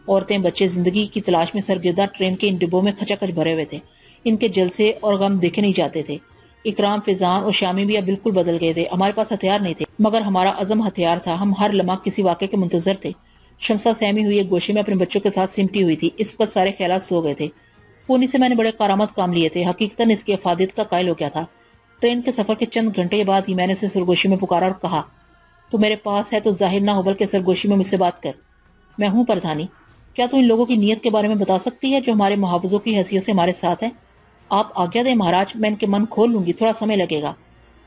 عورتیں بچے زندگی کی تلاش میں سرگردہ ٹرین کے ان ڈبوں میں کھچا کھچ بھرے ہوئے تھے۔ ان کے جلسے اور غم دیکھے نہیں جاتے تھے۔ اکرام، فیضان اور شامی بھی اب بالکل بدل گئے تھے۔ ہمارے پاس ہتھیار نہیں تھے، مگر ہمارا عزم ہتھیار تھا۔ ہم ہر لمحہ کسی واقعے کے منتظر تھے۔ شمسہ سہمی ہوئی ایک گوشے میں اپنے بچوں کے ساتھ سمٹی ہوئی تھی۔ اس وقت سارے خیالات سو گئے تھے۔ پونی سے میں نے بڑے کارآمد کام لیے تھے۔ حقیقتاً اس کی افادیت کا قائل ہو گیا تھا۔ ٹرین کے سفر کے چند گھنٹے بعد ہی میں نے اسے سرگوشی میں پکارا اور کہا، تو میرے پاس ہے تو ظاہر نہ ہو بلکہ سرگوشی میں مجھ سے بات کر۔ میں ہوں پردھانی۔ کیا تو ان لوگوں کی نیت کے بارے میں بتا سکتی ہے جو ہمارے محافظوں کی حیثیت سے ہمارے ساتھ ہیں؟ آپ آگیا دیں مہاراج، میں ان کے من کھول لوں گی، تھوڑا سمے لگے گا۔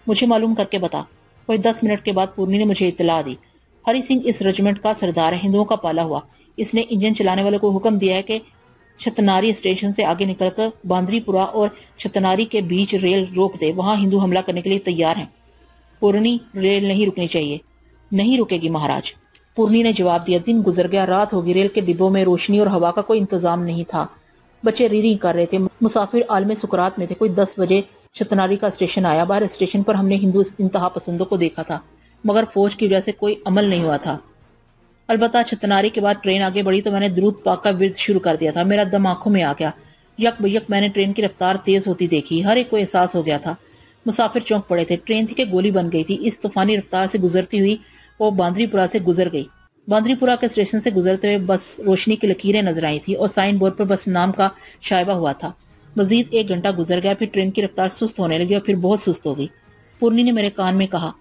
مجھے معلوم کر کے بتا۔ کوئی 10 منٹ کے بعد پورنی نے مجھے اطلاع دی۔ ہری سنگھ اس رجمنٹ کا سردار ہے، ہندوؤں کا پالا ہوا۔ اس نے انجن چلانے والوں کو حکم دیا ہے کہ چھتناری اسٹیشن سے آگے نکل کر باندری پورا اور چھتناری کے بیچ ریل روک دے، وہاں ہندو حملہ کرنے کے لیے تیار ہیں۔ پورنی، ریل نہیں رکنی چاہیے۔ نہیں رکے گی مہاراج، پورنی نے جواب دیا۔ دن گزر گیا، رات ہوگی۔ ریل کے ڈبوں میں روشنی اور ہوا کا کوئی انتظام نہیں تھا۔ بچے ری ری کر رہے تھے۔ مسافر عالم سکرات میں تھے۔ کوئی 10 بجے چھتناری کا اسٹیشن آیا۔ باہر اسٹیشن پر ہم نے ہندو انتہا پسندوں کو دیکھا تھا، مگر فوج کی وجہ سے کوئی عمل نہیں ہوا تھا۔ البتہ چھتناری کے بعد ٹرین آگے بڑھی تو میں نے درود پاک کا ورد شروع کر دیا تھا۔ میرا دم آنکھوں میں آ گیا۔ یک بیک میں نے ٹرین کی رفتار تیز ہوتی دیکھی۔ ہر ایک کو احساس ہو گیا تھا۔ مسافر چونک پڑے تھے۔ ٹرین تھی کہ گولی بن گئی تھی۔ اس طوفانی رفتار سے گزرتی ہوئی وہ باندری پورا سے گزر گئی۔ باندری پورا کے اسٹیشن سے گزرتے ہوئے بس روشنی کی لکیریں نظر آئی تھی اور سائن بورڈ پر بس نام کا شائبہ ہوا تھا۔ مزید 1 گھنٹہ گزر گیا، پھر ٹرین کی رفتار سست ہونے لگی اور پھر بہت سست ہو گئی۔ پورنی نے میرے کان میں کہا،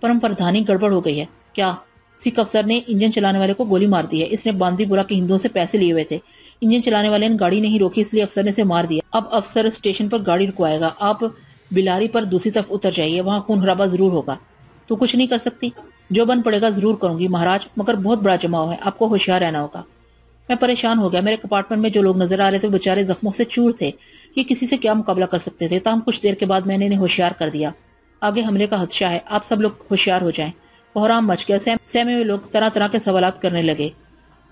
پرم پردھانی گڑبڑ ہو گئی ہے۔ کیا؟ سکھ افسر نے انجن چلانے والے کو گولی مار دی ہے۔ اس نے باندری پورا کے ہندوؤں سے پیسے لیے ہوئے تھے۔ انجن چلانے والے نے گاڑی نہیں روکی، اس لیے افسر نے اسے مار دیا۔ اب افسر اسٹیشن پر گاڑی رکوائے گا، آپ بلاری پر دوسری طرف اتر جائیے، وہاں خون خرابہ ضرور ہوگا۔ تو کچھ نہیں کر سکتی؟ جو بن پڑے گا ضرور کروں گی مہاراج، مگر بہت بڑا جماؤ ہے، آپ کو ہوشیار رہنا ہوگا۔ میں پریشان ہو گیا۔ میرے کمپارٹمنٹ میں جو لوگ نظر آ رہے تھے وہ بیچارے زخموں سے چور تھے، یہ کسی سے کیا مقابلہ کر سکتے تھے۔ تاہم کچھ دیر کے بعد میں نے انہیں ہوشیار کر دیا۔ آگے حملے کا خدشہ ہے، آپ سب لوگ ہوشیار ہو جائیں۔ کوہرام مچ گیا، سہمے ہوئے لوگ طرح طرح کے سوالات کرنے لگے۔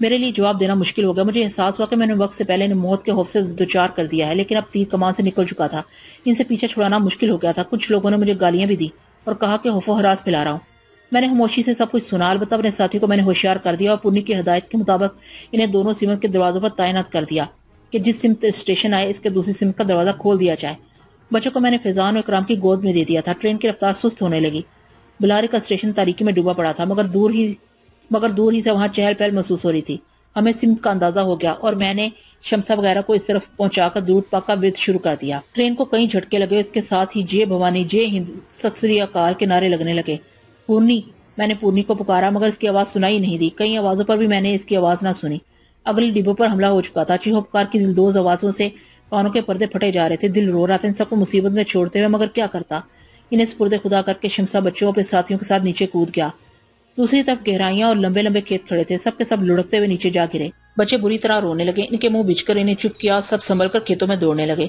میرے لیے جواب دینا مشکل ہو گیا۔ مجھے احساس ہوا کہ میں نے وقت سے پہلے انہیں موت کے خوف سے دوچار کر دیا ہے، لیکن اب تیر کمان سے نکل چکا تھا، ان سے پیچھے چھڑانا مشکل ہو گیا تھا۔ کچھ لوگوں نے مجھے گالیاں بھی دی اور کہا کہ خوف و ہراس پھیلا رہا ہوں۔ میں نے خاموشی سے سب کچھ سنا، البتہ اپنے ساتھی کو میں نے ہوشیار کر دیا اور پورنی کی ہدایت کے مطابق انہیں دونوں سمت کے دروازوں پر تعینات کر دیا کہ جس سمت اسٹیشن آئے اس کے دوسری سمت کا دروازہ کھول دیا جائے۔ بچوں کو میں نے فیضان و اکرام کی گود میں دے دیا تھا۔ ٹرین کی رفتار سست ہونے لگی۔ بلاری کا اسٹیشن تاریکی میں ڈوبا پڑا تھا، مگر دور ہی سے وہاں چہل پہل محسوس ہو رہی تھی۔ ہمیں سمت کا اندازہ ہو گیا اور میں نے شمسا وغیرہ کو اس طرف پہنچا کر درود پاک کا ورد شروع کر دیا۔ ٹرین کو کئی جھٹکے لگے، اس کے ساتھ ہی جے بھوانی جے ہند ست سری اکال کے نعرے لگنے لگے۔ پورنی، میں نے پورنی کو پکارا مگر اس کی آواز سنائی نہیں دی۔ کئی آوازوں پر بھی میں نے اس کی آواز نہ سنی۔ اگلی ڈبوں پر حملہ ہو چکا تھا۔ چیخو پکار کی دلدوز آوازوں سے کانوں کے پردے پھٹے جا رہے تھے، دل رو رہا تھا ان سب کو مصیبت میں چھوڑتے ہوئے، مگر کیا کرتا۔ انہیں سپرد خدا کر کے شمسا بچوں اپنے ساتھیوں کے ساتھ نیچے کود گیا۔ دوسری طرف گہرائیاں اور لمبے لمبے کھیت کھڑے تھے، سب کے سب لڑکتے ہوئے نیچے جا گرے۔ بچے بری طرح رونے لگے، ان کے منہ بچ کر انہیں چپ کیا، سب سنبھل کر کھیتوں میں دوڑنے لگے۔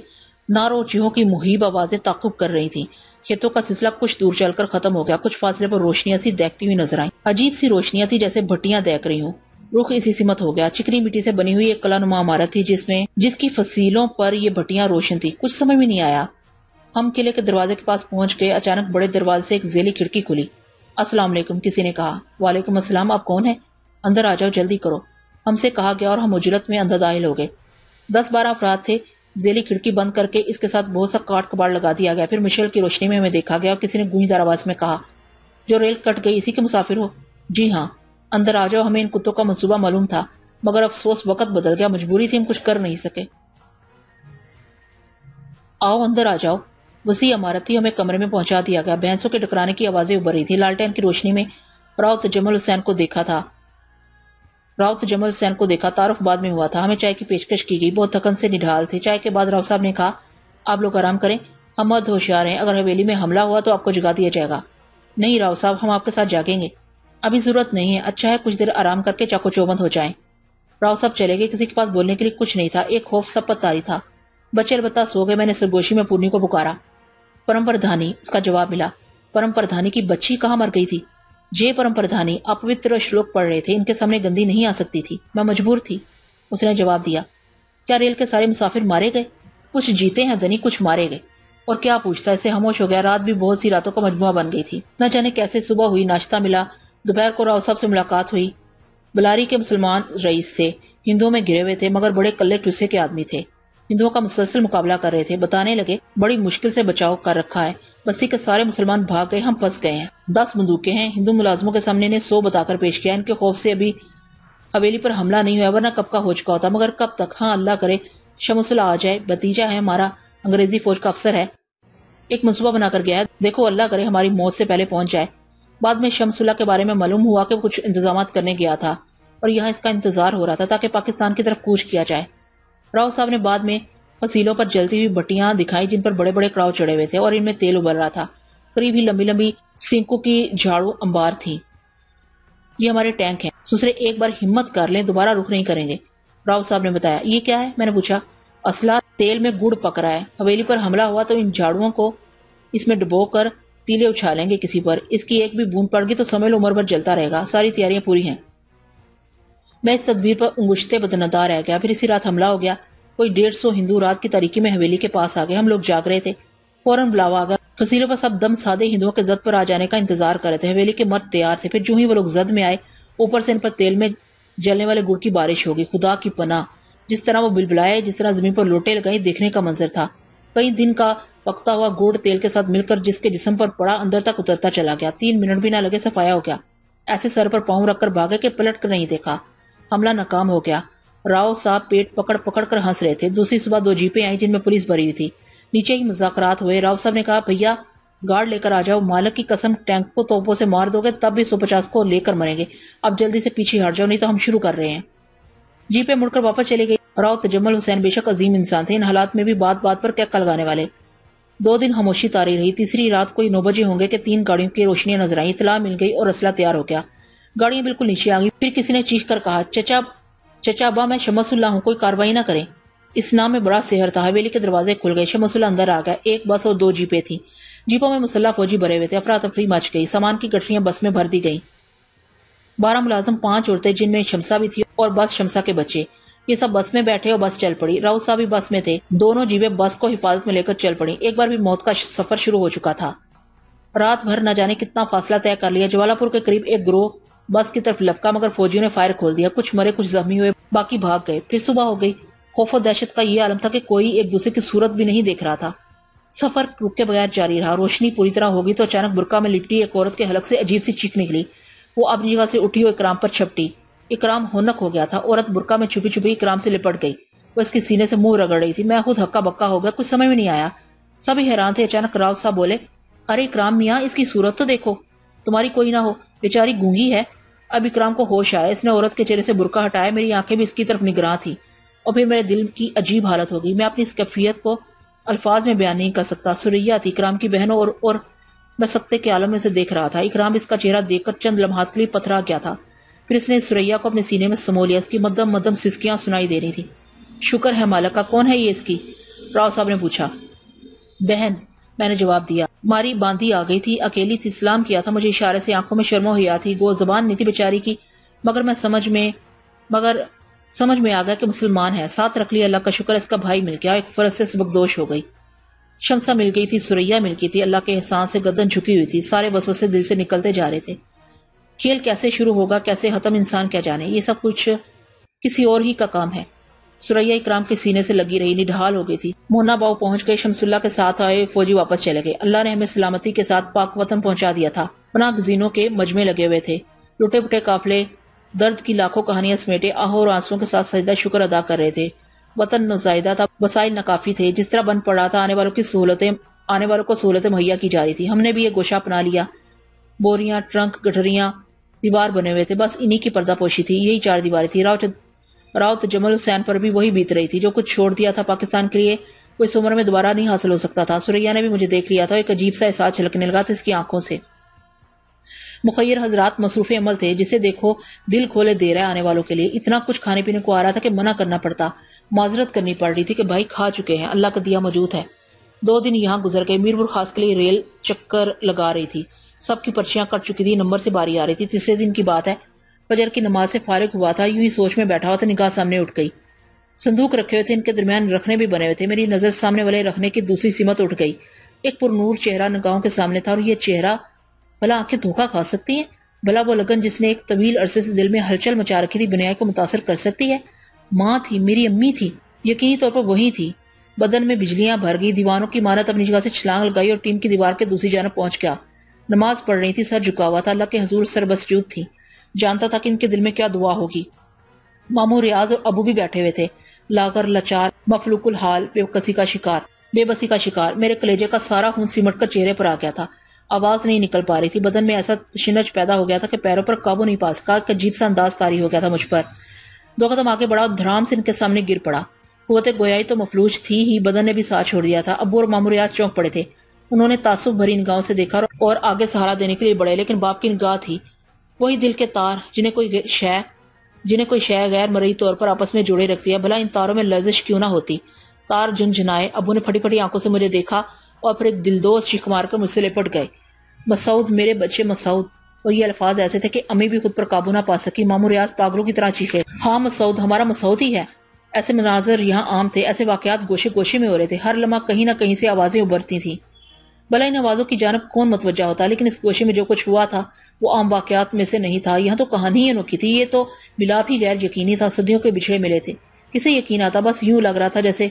نعروں چیخوں کی مہیب آوازیں تعاقب کر رہی تھیں۔ کھیتوں کا سلسلہ کچھ دور چل کر ختم ہو گیا، کچھ فاصلے پر روشنیاں سی دیکھتی ہوئی نظر آئیں، عجیب سی روشنیاں تھی جیسے بھٹیاں دیکھ رہی ہوں۔ رخ اسی سمت ہو گیا۔ چکنی مٹی سے بنی ہوئی ایک کلا نما عمارت تھی جس کی فصیلوں پر یہ بھٹیاں روشن تھی۔ کچھ سمجھ میں نہیں آیا۔ ہم قلعے کے دروازے کے پاس پہنچ گئے۔ اچانک بڑے دروازے سے ایک ذیلی کھڑکی کھلی۔ السلام علیکم، کسی نے کہا۔ وعلیکم السلام، آپ کون ہیں؟ اندر آ جاؤ، جلدی کرو، ہم سے کہا گیا اور ہم اجلت میں اندر داخل ہو گئے۔ 10-12 افراد تھے۔ ذیلی کھڑکی بند کر کے اس کے ساتھ بہت سا کاٹ کباڑ لگا دیا گیا۔ پھر مشعل کی روشنی میں ہمیں دیکھا گیا اور کسی نے گونجدار آواز میں کہا، جو ریل کٹ گئی اسی کے مسافر ہو؟ جی ہاں، اندر آ جاؤ، ہمیں ان کتوں کا منصوبہ معلوم تھا، مگر افسوس وقت بدل گیا، مجبوری تھی، ہم کچھ کر نہیں سکے۔ آؤ اندر آ جاؤ۔ وسیع عمارت تھی، ہمیں کمرے میں پہنچا دیا گیا۔ بھینسوں کے ٹکرانے کی آوازیں ابھر رہی تھی۔ لالٹین کی روشنی میں راؤ تجمل حسین کو دیکھا۔ تعارف بعد میں ہوا تھا۔ ہمیں چائے کی پیشکش کی گئی، بہت تھکن سے نڈھال تھے۔ چائے کے بعد راؤ صاحب نے کہا، آپ لوگ آرام کریں، ہم مرد ہوشیار ہیں، اگر حویلی میں حملہ ہوا تو آپ کو جگا دیا جائے گا۔ نہیں راؤ صاحب، ہم آپ کے ساتھ جاگیں گے۔ ابھی ضرورت نہیں ہے، اچھا ہے کچھ دیر آرام کر کے چاقو چوبند ہو جائیں۔ راؤ صاحب چلے گئے، کسی کے پاس بولنے کے لیے کچھ نہیں تھا، ایک خوف سب پر طاری تھا۔ بچے البتہ سو گئے۔ میں نے سرگوشی میں پورنی کو پکارا۔ پرم پردھانی، اس کا جواب ملا۔ پرم پردھانی کی بچی کہاں مر گئی تھی؟ جے پرم پردھانی، آپ پوتر شلوک پڑھ رہے تھے، ان کے سامنے گندی نہیں آ سکتی تھی، میں مجبور تھی، اس نے جواب دیا۔ کیا ریل کے سارے مسافر مارے گئے؟ کچھ جیتے ہیں دنی، کچھ مارے گئے۔ اور کیا پوچھتا، اسے خاموش ہو گیا۔ رات بھی بہت سی راتوں کا مجموعہ بن گئی تھی، نہ جانے کیسے صبح ہوئی، ناشتہ ملا، دوپہر کو راؤ صاحب سے ملاقات ہوئی۔ بلاری کے مسلمان رئیس تھے، ہندوؤں میں گرے ہوئے تھے، مگر بڑے کلے ٹسے کے آدمی تھے، ہندوؤں کا مسلسل مقابلہ کر رہے تھے۔ بتانے لگے، بڑی مشکل سے بچاؤ کر رکھا ہے، بستی کے سارے مسلمان بھاگ گئے، ہم پھنس گئے ہیں۔ 10 بندوقیں ہیں، ہندو ملازموں کے سامنے نے 100 بتا کر پیش کیا۔ ان کے خوف سے ابھی حویلی پر حملہ نہیں ہوا، ورنہ کب کا ہو چکا ہوتا، مگر کب تک؟ ہاں اللہ کرے شمسلہ آ جائے، بھتیجا ہے ہمارا، انگریزی فوج کا افسر ہے، ایک منصوبہ بنا کر گیا ہے، دیکھو اللہ کرے ہماری موت سے پہلے پہنچ جائے۔ بعد میں شمس اللہ کے بارے میں معلوم ہوا کہ کچھ انتظامات کرنے گیا تھا اور یہاں اس کا انتظار ہو رہا تھا تاکہ پاکستان کی طرف کوچ کیا جائے۔ راؤ صاحب نے بعد میں فصیلوں پر جلتی ہوئی بٹیاں دکھائی جن پر بڑے بڑے کراؤ چڑھے ہوئے تھے اور ان میں تیل ابل رہا تھا۔ قریب ہی لمبی لمبی سینکوں کی جھاڑو انبار تھی۔ یہ ہمارے ٹینک ہیں، سسرے ایک بار ہمت کر لیں، دوبارہ رخ نہیں کریں گے، راؤ صاحب نے بتایا۔ یہ کیا ہے؟ میں نے پوچھا۔ اسلحہ تیل میں گڑ پک رہا ہے، حویلی پر حملہ ہوا تو ان جھاڑوؤں کو اس میں ڈبو کر تیلے اچھالیں گے کسی پر، اس کی ایک بھی بوند پڑ گئی تو سمجھ لو عمر بھر جلتا رہے گا، ساری تیاریاں پوری ہیں۔ میں اس تدبیر پر انگشتے بدندا رہ گیا۔ پھر اسی رات حملہ ہو گیا، کوئی 150 ہندو رات کی تاریکی میں حویلی کے پاس آ گئے، ہم لوگ جاگ رہے تھے، فوراً بلاوا آ گیا، فصیلوں پر سب دم سادے ہندوؤں کے زد پر آ جانے کا انتظار کر رہے تھے۔ حویلی کے مرد تیار تھے، پھر جو ہی وہ لوگ زد میں آئے، اوپر سے ان پر تیل میں جلنے والے گڑ کی بارش ہوگی۔ خدا کی پناہ، جس طرح وہ بلبلائے، جس طرح زمین پر لوٹے لگائیں، دیکھنے کا منظر تھا۔ کئی دن کا پکتا ہوا گڑ تیل کے ساتھ مل کر جس کے جسم پر پڑا اندر تک اترتا چلا گیا، 3 منٹ بھی نہ لگے صفایا ہو گیا۔ ایسے سر پر پاؤں رکھ کر بھاگے کہ پلٹ کر نہیں دیکھا۔ حملہ ناکام ہو گیا۔ راؤ صاحب پیٹ پکڑ پکڑ کر ہنس رہے تھے۔ دوسری صبح 2 جیپیں آئیں جن میں پولیس بھری ہوئی تھی۔ نیچے ہی مذاکرات ہوئے۔ راؤ صاحب نے کہا بھیا گارڈ لے کر آ جاؤ، مالک کی قسم ٹینک کو توپوں سے مار دو گے تب بھی 150 کو لے کر مریں گے، اب جلدی سے پیچھے ہٹ جاؤ نہیں تو ہم شروع کر رہے ہیں۔ جیپیں مڑ کر واپس چلے گئی۔ راؤ تجمل حسین بے شک عظیم انسان تھے، ان حالات میں بھی بات بات پر ٹیکا لگانے والے۔ 2 دن خاموشی طاری رہی۔ تیسری رات کوئی 9 بجے ہوں گے کہ 3 گاڑیوں کی روشنیاں نظر آئیں۔ اطلاع مل گئی اور اسلحہ تیار ہو گیا۔ گاڑیاں بالکل نیچے آ گئی۔ پھر کسی نے چیخ کر کہا چچا ابا میں شمس اللہ ہوں، کوئی کاروائی نہ کریں۔ اس نام میں بڑا سحر تھا۔ حویلی کے دروازے کھل گئے۔ شمس اللہ اندر آ گیا۔ 1 بس اور 2 جیپیں تھیں۔ جیپوں میں مسلح فوجی بھرے ہوئے تھے۔ افراتفری مچ گئی۔ سامان کی گٹھریاں بس میں بھر دی گئیں۔ 12 ملازم، 5 عورتیں جن میں شمسہ بھی تھی اور بس شمسہ کے بچے، یہ سب بس میں بیٹھے اور بس چل پڑی۔ راؤ صاحب بھی بس میں تھے۔ دونوں جیپیں بس کو حفاظت میں لے کر چل پڑی۔ ایک بار بھی موت کا سفر شروع ہو چکا تھا۔ رات بھر نہ جانے کتنا فاصلہ طے کر لیا۔ جوالا پور کے قریب ایک گروہ بس کی طرف لپکا مگر فوجیوں نے فائر کھول دیا۔ کچھ مرے کچھ زخمی ہوئے، باقی بھاگ گئے۔ پھر صبح ہو گئی۔ خوف و دہشت کا یہ عالم تھا کہ کوئی ایک دوسرے کی صورت بھی نہیں دیکھ رہا تھا۔ سفر رکے بغیر جاری رہا۔ روشنی پوری طرح ہوگی تو اچانک برقع میں لپٹی ایک عورت کے حلق سے عجیب سی چیخ نکلی۔ وہ اپنی جگہ سے اٹھی اور اکرام پر چھپٹی۔ اکرام ہونک ہو گیا تھا۔ عورت برقع میں چھپی چھپی اکرام سے لپٹ گئی۔ وہ اس کے سینے سے منہ رگڑ رہی تھی۔ میں خود ہکا بکا ہو گیا، کچھ سمجھ میں نہیں آیا۔ سبھی حیران تھے۔ اچانک راؤ صاحب بولے ارے اکرام میاں، اس کی صورت تو دیکھو، تمہاری کوئی نہ ہو، بیچاری گونگی ہے۔ اب اکرام کو ہوش آیا۔ اس نے عورت کے چہرے سے برقع ہٹایا۔ میری آنکھیں بھی اس کی طرف نگراں تھی اور پھر میرے دل کی عجیب حالت ہو گئی۔ میں اپنی اس کیفیت کو الفاظ میں بیان نہیں کر سکتا۔ سریا تھی، اکرام کی بہن، اور میں سکتے کے عالم میں سے دیکھ رہا تھا۔ اکرام اس کا چہرہ دیکھ کر چند لمحات کے لیے پتھرا گیا تھا۔ پھر اس نے سریا کو اپنے سینے میں سمو لیا۔ اس کی مدم مدم سسکیاں سنائی دے رہی تھی۔ شکر ہے مالکا، کون ہے یہ اس کی؟ راؤ صاحب نے پوچھا۔ بہن، میں نے جواب دیا۔ ماری باندھی آ گئی تھی، اکیلی تھی، سلام کیا تھا مجھے اشارے سے، آنکھوں میں شرم و حیا تھی، گو زبان نہیں تھی بیچاری کی، مگر سمجھ میں آ گیا کہ مسلمان ہے۔ ساتھ رکھ لیا، اللہ کا شکر، اس کا بھائی مل گیا۔ ایک فرض سے سبکدوش ہو گئی۔ شمسہ مل گئی تھی، سریا مل گئی تھی۔ اللہ کے احسان سے گردن جھکی ہوئی تھی۔ سارے وسوسے دل سے نکلتے جا رہے تھے۔ کھیل کیسے شروع ہوگا، کیسے ختم، انسان کیا جانے۔ یہ سب کچھ کسی اور ہی کا کام ہے۔ سریا اکرام کے سینے سے لگی رہی، نڈھال ہو گئی تھی۔ مونا باؤ پہنچ گئے۔ شمس اللہ کے ساتھ آئے فوجی واپس چلے گئے۔ اللہ نے ہمیں سلامتی کے ساتھ پاک وطن پہنچا دیا تھا۔ پناہ گزینوں کے مجمع لگے ہوئے تھے۔ لٹے پٹے قافلے درد کی لاکھوں کہانیاں سمیٹے آہوں اور آنسوؤں کے ساتھ سجدہ شکر ادا کر رہے تھے۔ وطن نوزائیدہ تھا، وسائل ناکافی تھے۔ جس طرح بن پڑا تھا، آنے والوں کو سہولتیں مہیا کی جا رہی تھی۔ ہم نے بھی یہ گوشہ اپنا لیا۔ بوریاں، ٹرنک، گٹھریاں، دیوار بنے ہوئے تھے، بس انہی کی پردہ پوشی تھی، یہی 4 دیواریں تھی۔ راؤ تجمل حسین پر بھی وہی بیت رہی تھی۔ جو کچھ چھوڑ دیا تھا پاکستان کے لیے، وہ اس عمر میں دوبارہ نہیں حاصل ہو سکتا تھا۔ سریا نے بھی مجھے دیکھ لیا تھا، ایک عجیب سا احساس چھلکنے لگا تھا اس کی آنکھوں سے۔ مخیر حضرات مصروف عمل تھے، جسے دیکھو دل کھولے دے رہا ہے آنے والوں کے لیے۔ اتنا کچھ کھانے پینے کو آ رہا تھا کہ منع کرنا پڑتا، معذرت کرنی پڑ رہی تھی کہ بھائی کھا چکے ہیں، اللہ کا دیا موجود ہے۔ 2 دن یہاں گزر گئے۔ میرپور خاص کے لیے ریل چکر لگا رہی تھی، سب کی پرچیاں کٹ چکی تھی، نمبر سے باری آ رہی تھی۔ تیسرے دن کی بات ہے، فجر کی نماز سے فارغ ہوا تھا، یوں ہی سوچ میں بیٹھا ہوا تھا، نگاہ سامنے اٹھ گئی۔ صندوق رکھے ہوئے تھے، ان کے درمیان رکھنے بھی بنے ہوئے تھے۔ میری نظر سامنے والے رکھنے کی دوسری سمت اٹھ گئی۔ ایک پر نور چہرہ نگاہوں کے سامنے تھا، اور یہ چہرہ، بھلا آنکھیں دھوکہ کھا سکتی ہیں؟ بھلا وہ لگن جس نے ایک طویل عرصے سے دل میں ہلچل مچا رکھی تھی بنیاد کو متاثر کر سکتی ہے؟ ماں تھی، میری امی تھی، یقینی طور پر وہی تھی۔ بدن میں بجلیاں بھر گئی، دیوانوں کی مانت اپنی جگہ سے چھلانگ لگائی اور ٹیم کی دیوار کے دوسری جانب پہنچ گیا۔ نماز پڑھ رہی تھی، سر جھکا ہوا تھا، اللہ کے حضور سر بسجود تھی۔ جانتا تھا کہ ان کے دل میں کیا دعا ہوگی۔ ماموں ریاض اور ابو بھی بیٹھے ہوئے تھے، لاغر، لاچار، مفلوق الحال، بے بسی کا شکار۔ میرے کلیجے کا سارا خون سمٹ کر چہرے پر آ گیا تھا۔ آواز نہیں نکل پا رہی تھی۔ بدن میں ایسا تشنج پیدا ہو گیا تھا کہ پیروں پر قابو نہیں پا سکا۔ ایک عجیب سا انداز طاری ہو گیا تھا مجھ پر۔ 2 قدم آگے بڑھا اور دھڑام سے ان کے سامنے گر پڑا۔ قوت گویائی تو مفلوج تھی ہی، بدن نے بھی ساتھ چھوڑ دیا تھا۔ ابو اور ماموں ریاض چونک پڑے تھے۔ انہوں نے تعصب بھری نگاہوں سے دیکھا اور آگے سہارا دینے کے لیے بڑھے، لیکن باپ کی نگاہ تھی۔ وہی دل کے تار جنہیں کوئی شے غیر مرئی طور پر آپس میں جوڑے رکھتی ہے۔ بھلا ان تاروں میں لرزش کیوں نہ ہوتی؟ تار جھنجھنائے۔ ابو نے پھٹی پھٹی آنکھوں سے مجھے دیکھا اور پھر ایک دلدوز چیخ مار کر مجھ سے لپٹ گئے۔ مسعود، میرے بچے مسعود، اور یہ الفاظ ایسے تھے کہ امی بھی خود پر قابو نہ پا سکی۔ ماموں ریاض پاگلوں کی طرح چیخے، ہاں مسعود، ہمارا مسعود ہی ہے۔ ایسے مناظر یہاں عام تھے، ایسے واقعات گوشے گوشے میں ہو رہے تھے، ہر لمحہ کہیں نہ کہیں سے آوازیں ابھرتی تھیں۔ بھلا ان آوازوں کی جانب کون متوجہ ہوتا، لیکن اس گوشے میں جو کچھ ہوا تھا وہ عام واقعات میں سے نہیں تھا۔ یہاں تو کہانی ہی انوکھی تھی، یہ تو ملاپ ہی غیر یقینی تھا، صدیوں کے بچھڑے ملے تھے۔ کسے یقین آتا؟ بس یوں لگ رہا تھا جیسے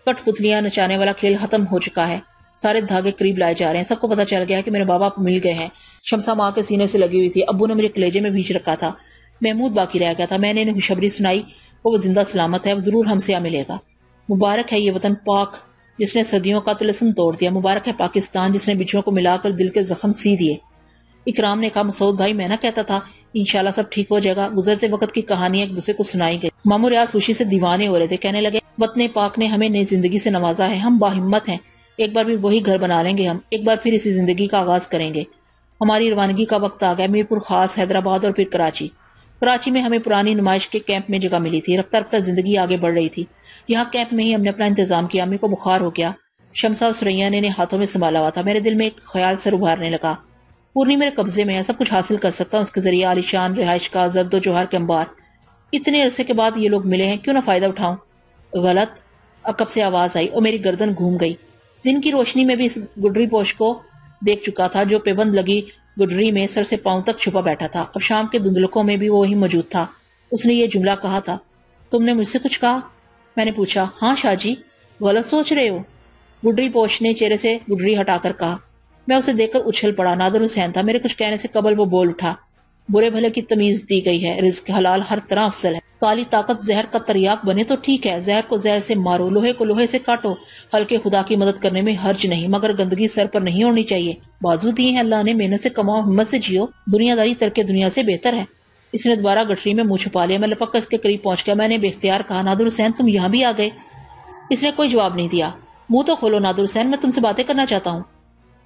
کٹ پتلیاں نچانے والا کھیل ختم ہو چکا ہے۔ سارے دھاگے قریب لائے جا رہے ہیں. سب کو پتا چل گیا کہ میرے بابا مل گئے ہیں. شمسا ماں کے سینے سے لگی ہوئی تھی. ابو نے مجھے کلیجے میں بھیج رکھا تھا. محمود باقی رہ گیا تھا. میں نے انہیں خوشخبری سنائی وہ زندہ سلامت ہے, وہ ضرور ہم سے ملے گا. مبارک ہے یہ وطن پاک جس نے صدیوں کا طلسم توڑ دیا. مبارک ہے پاکستان جس نے بچھڑوں کو ملا کر دل کے زخم سی دیے. اکرام نے کہا, مسعود بھائی میں نہ کہتا تھا انشاءاللہ سب ٹھیک ہو جائے گا. گزرتے وقت کی کہانی ایک دوسرے کو سنائی گئی. ماموں ریاض خوشی سے دیوانے ہو رہے تھے. کہنے لگے, وطن پاک نے ہمیں نئی زندگی سے نوازا ہے, ہم باہمت ہیں. ایک بار بھی وہی گھر بنا لیں گے, ہم ایک بار پھر اسی زندگی کا آغاز کریں گے. ہماری روانگی کا وقت آ گیا. میرپور خاص, حیدرآباد اور پھر کراچی. کراچی میں ہمیں پرانی نمائش کے کیمپ میں جگہ ملی تھی. رفتہ رفتہ زندگی آگے بڑھ رہی تھی. یہاں کیمپ میں ہی ہم نے اپنا انتظام کیا. امی کو بخار ہو گیا. شمسا اور سریا نے ہاتھوں میں سنبھالا ہوا تھا. میرے دل میں ایک خیال سر ابھارنے لگا. پورنی میرے قبضے میں ہے, سب کچھ حاصل کر سکتا ہوں اس کے ذریعے. عالی شان رہائش کا, زرد و جوہر کے انبار. اتنے عرصے کے بعد یہ لوگ ملے ہیں, کیوں نہ فائدہ اٹھاؤں. غلط. عقب سے آواز آئی اور میری گردن گھوم گئی. دن کی روشنی میں بھی اس گڈری پوش کو دیکھ چکا تھا جو پیبند لگی گڈری میں سر سے پاؤں تک چھپا بیٹھا تھا. اب شام کے دھندلکوں میں بھی وہ وہی موجود تھا. اس نے یہ جملہ کہا تھا, تم نے مجھ سے کچھ کہا؟ میں نے پوچھا. ہاں شاہ جی. غلط سوچ رہے ہو, گڈری پوش نے چہرے سے گڈری ہٹا کر کہا. میں اسے دیکھ کر اچھل پڑا. نادر حسین تھا. میرے کچھ کہنے سے قبل وہ بول اٹھا, برے بھلے کی تمیز دی گئی ہے, رزق حلال ہر طرح افضل ہے. کالی طاقت زہر کا تریاق بنے تو ٹھیک ہے, زہر کو زہر سے مارو, لوہے کو لوہے سے کاٹو. ہلکے خدا کی مدد کرنے میں حرج نہیں, مگر گندگی سر پر نہیں ہونی چاہیے. بازو دیے ہیں اللہ نے, محنت سے کماؤ, ہمت سے جیو. دنیا داری ترک دنیا سے بہتر ہے. اس نے دوبارہ گٹری میں منہ چھپا لیا. میں لپک کر اس کے قریب پہنچ گیا. میں نے بے اختیار کہا, نادر حسین تم یہاں بھی آ گئے. اس نے کوئی جواب نہیں دیا. منہ تو کھولو نادر حسین, میں تم سے باتیں کرنا چاہتا ہوں.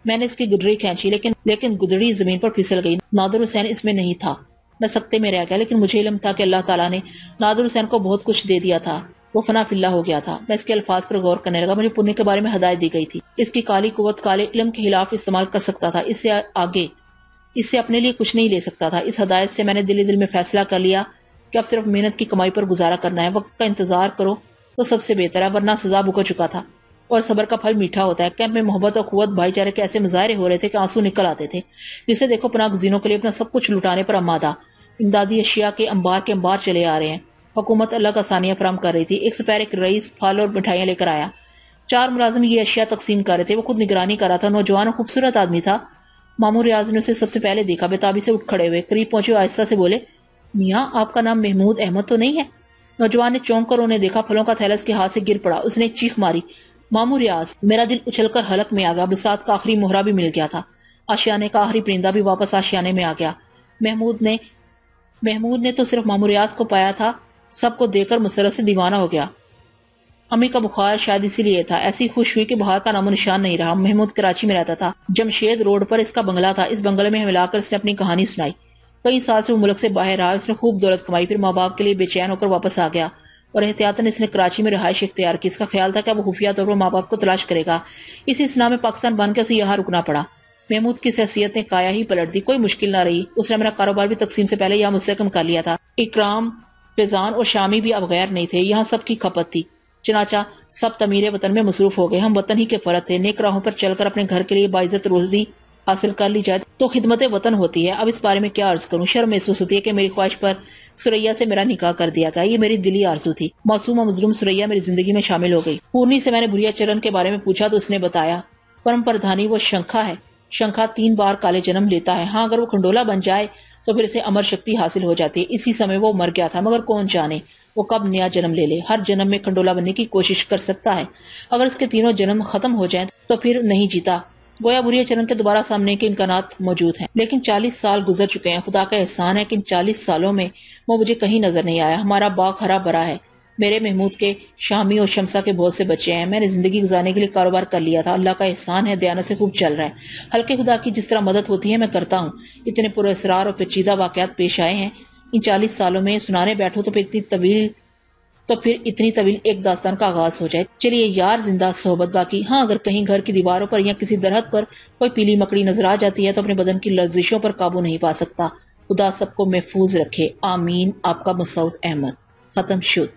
میں نے اس کی گڈری کھینچی لیکن گدڑی زمین پر پھسل گئی. نادر حسین اس میں نہیں تھا. میں سکتے میں رہ گیا, لیکن مجھے علم تھا کہ اللہ تعالیٰ نے نادر حسین کو بہت کچھ دے دیا تھا. وہ فنا فی اللہ ہو گیا تھا. میں اس کے الفاظ پر غور کرنے لگا. مجھے پنے کے بارے میں ہدایت دی گئی تھی. اس کی کالی قوت کالے علم کے خلاف استعمال کر سکتا تھا. اس سے آگے اس سے اپنے لیے کچھ نہیں لے سکتا تھا. اس ہدایت سے میں نے دل میں فیصلہ کر لیا کہ اب صرف محنت کی کمائی پر گزارا کرنا ہے. وقت کا انتظار کرو تو سب سے بہتر ہے, ورنہ سزا بھگت چکا تھا. اور صبر کا پھل میٹھا ہوتا ہے. کیمپ میں محبت اور قوت بھائی چارے کے ایسے مظاہرے ہو رہے تھے کہ آنسو نکل آتے تھے. جسے دیکھو پناہ گزینوں کے لیے اپنا سب کچھ لٹانے پر آمادہ. امدادی اشیاء کے انبار چلے آ رہے ہیں. حکومت اللہ کا آسانیاں فراہم کر رہی تھی. ایک سے پہلے ایک رئیس پھل اور مٹھائیاں لے کر آیا. 4 ملازم یہ اشیاء تقسیم کر رہے تھے. وہ خود نگرانی کر رہا تھا. نوجوان اور خوبصورت آدمی تھا. ماموں ریاض نے اسے سب سے پہلے دیکھا. بےتابی سے اٹھ کھڑے ہوئے قریب پہنچے اور آہستہ سے بولے, میاں آپ کا نام محمود احمد تو نہیں ہے؟ نوجوان نے چونک کر انہیں دیکھا. پھلوں کا تھیلا اس کے ہاتھ سے گر پڑا. اس نے ایک چیخ ماری, ماموں ریاض. میرا دل اچھل کر حلق میں آ گیا. بساط کا آخری مہرہ بھی مل گیا تھا. آشیانے کا آخری پرندہ بھی واپس آشیانے میں آ گیا. محمود نے تو صرف ماموں ریاض کو پایا تھا. سب کو دیکھ کر مسرت سے دیوانہ ہو گیا. امی کا بخار شاید اسی لیے تھا. ایسی خوش ہوئی کہ بہار کا نام و نشان نہیں رہا. محمود کراچی میں رہتا تھا. جمشید روڈ پر اس کا بنگلہ تھا. اس بنگلے میں ملا کر اس نے اپنی کہانی سنائی. کئی سال سے وہ ملک سے باہر رہا. اس نے خوب دولت کمائی. پھر ماں باپ کے لیے بے چین ہو کر واپس آ گیا اور احتیاطاً اس نے کراچی میں رہائش اختیار کی. اس کا خیال تھا کہ وہ خفیہ طور پر ماں باپ کو تلاش کرے گا. اسی اسنا میں پاکستان بن کے اسے یہاں رکنا پڑا. محمود کی حیثیت نے کایا ہی پلٹ دی. کوئی مشکل نہ رہی. اس نے میرا کاروبار بھی تقسیم سے پہلے یہاں مستحکم کر لیا تھا. اکرام, فیضان اور شامی بھی اب غیر نہیں تھے. یہاں سب کی کھپت تھی. چنانچہ سب تعمیر وطن میں مصروف ہو گئے. ہم وطن ہی کے فرد تھے. نیک راہوں پر چل کر اپنے گھر کے لیے باعزت روزی حاصل کر لی جائے تو خدمت وطن ہوتی ہے. اب اس بارے میں کیا عرض کروں. شرم محسوس ہوتی ہے کہ میری خواہش پر سریا سے میرا نکاح کر دیا گیا. یہ میری دلی آرزو تھی. معصوم و مظلوم سریا میری زندگی میں شامل ہو گئی. پورنی سے میں نے بھریا چرن کے بارے میں پوچھا تو اس نے بتایا, پرم پردھانی وہ شنکھا ہے. شنکھا 3 بار کالے جنم لیتا ہے. ہاں, اگر وہ کھنڈولا بن جائے تو پھر اسے امر شکتی حاصل ہو جاتی ہے. اسی سمے وہ مر گیا تھا, مگر کون جانے وہ کب نیا جنم لے لے. ہر جنم میں کھنڈولا بننے کی کوشش کر سکتا ہے. اگر اس کے تینوں جنم ختم ہو جائیں تو پھر نہیں جیتا. گویا بھریا چرن کے دوبارہ سامنے کے امکانات موجود ہیں, لیکن 40 سال گزر چکے ہیں. خدا کا احسان ہے کہ ان 40 سالوں میں وہ مجھے کہیں نظر نہیں آیا. ہمارا باغ ہرا بھرا ہے. میرے محمود کے شامی اور شمسا کے بہت سے بچے ہیں. میں نے زندگی گزارنے کے لیے کاروبار کر لیا تھا. اللہ کا احسان ہے, دیانت سے خوب چل رہا ہے. ہلکے خدا کی جس طرح مدد ہوتی ہے میں کرتا ہوں. اتنے پر اسرار اور پیچیدہ واقعات پیش آئے ہیں ان 40 سالوں میں. سنانے بیٹھو تو پھر اتنی طویل ایک داستان کا آغاز ہو جائے. چلیے یار, زندہ صحبت باقی. ہاں, اگر کہیں گھر کی دیواروں پر یا کسی درخت پر کوئی پیلی مکڑی نظر آ جاتی ہے تو اپنے بدن کی لرزشوں پر قابو نہیں پا سکتا. خدا سب کو محفوظ رکھے. آمین. آپ کا مسعود احمد. ختم شد.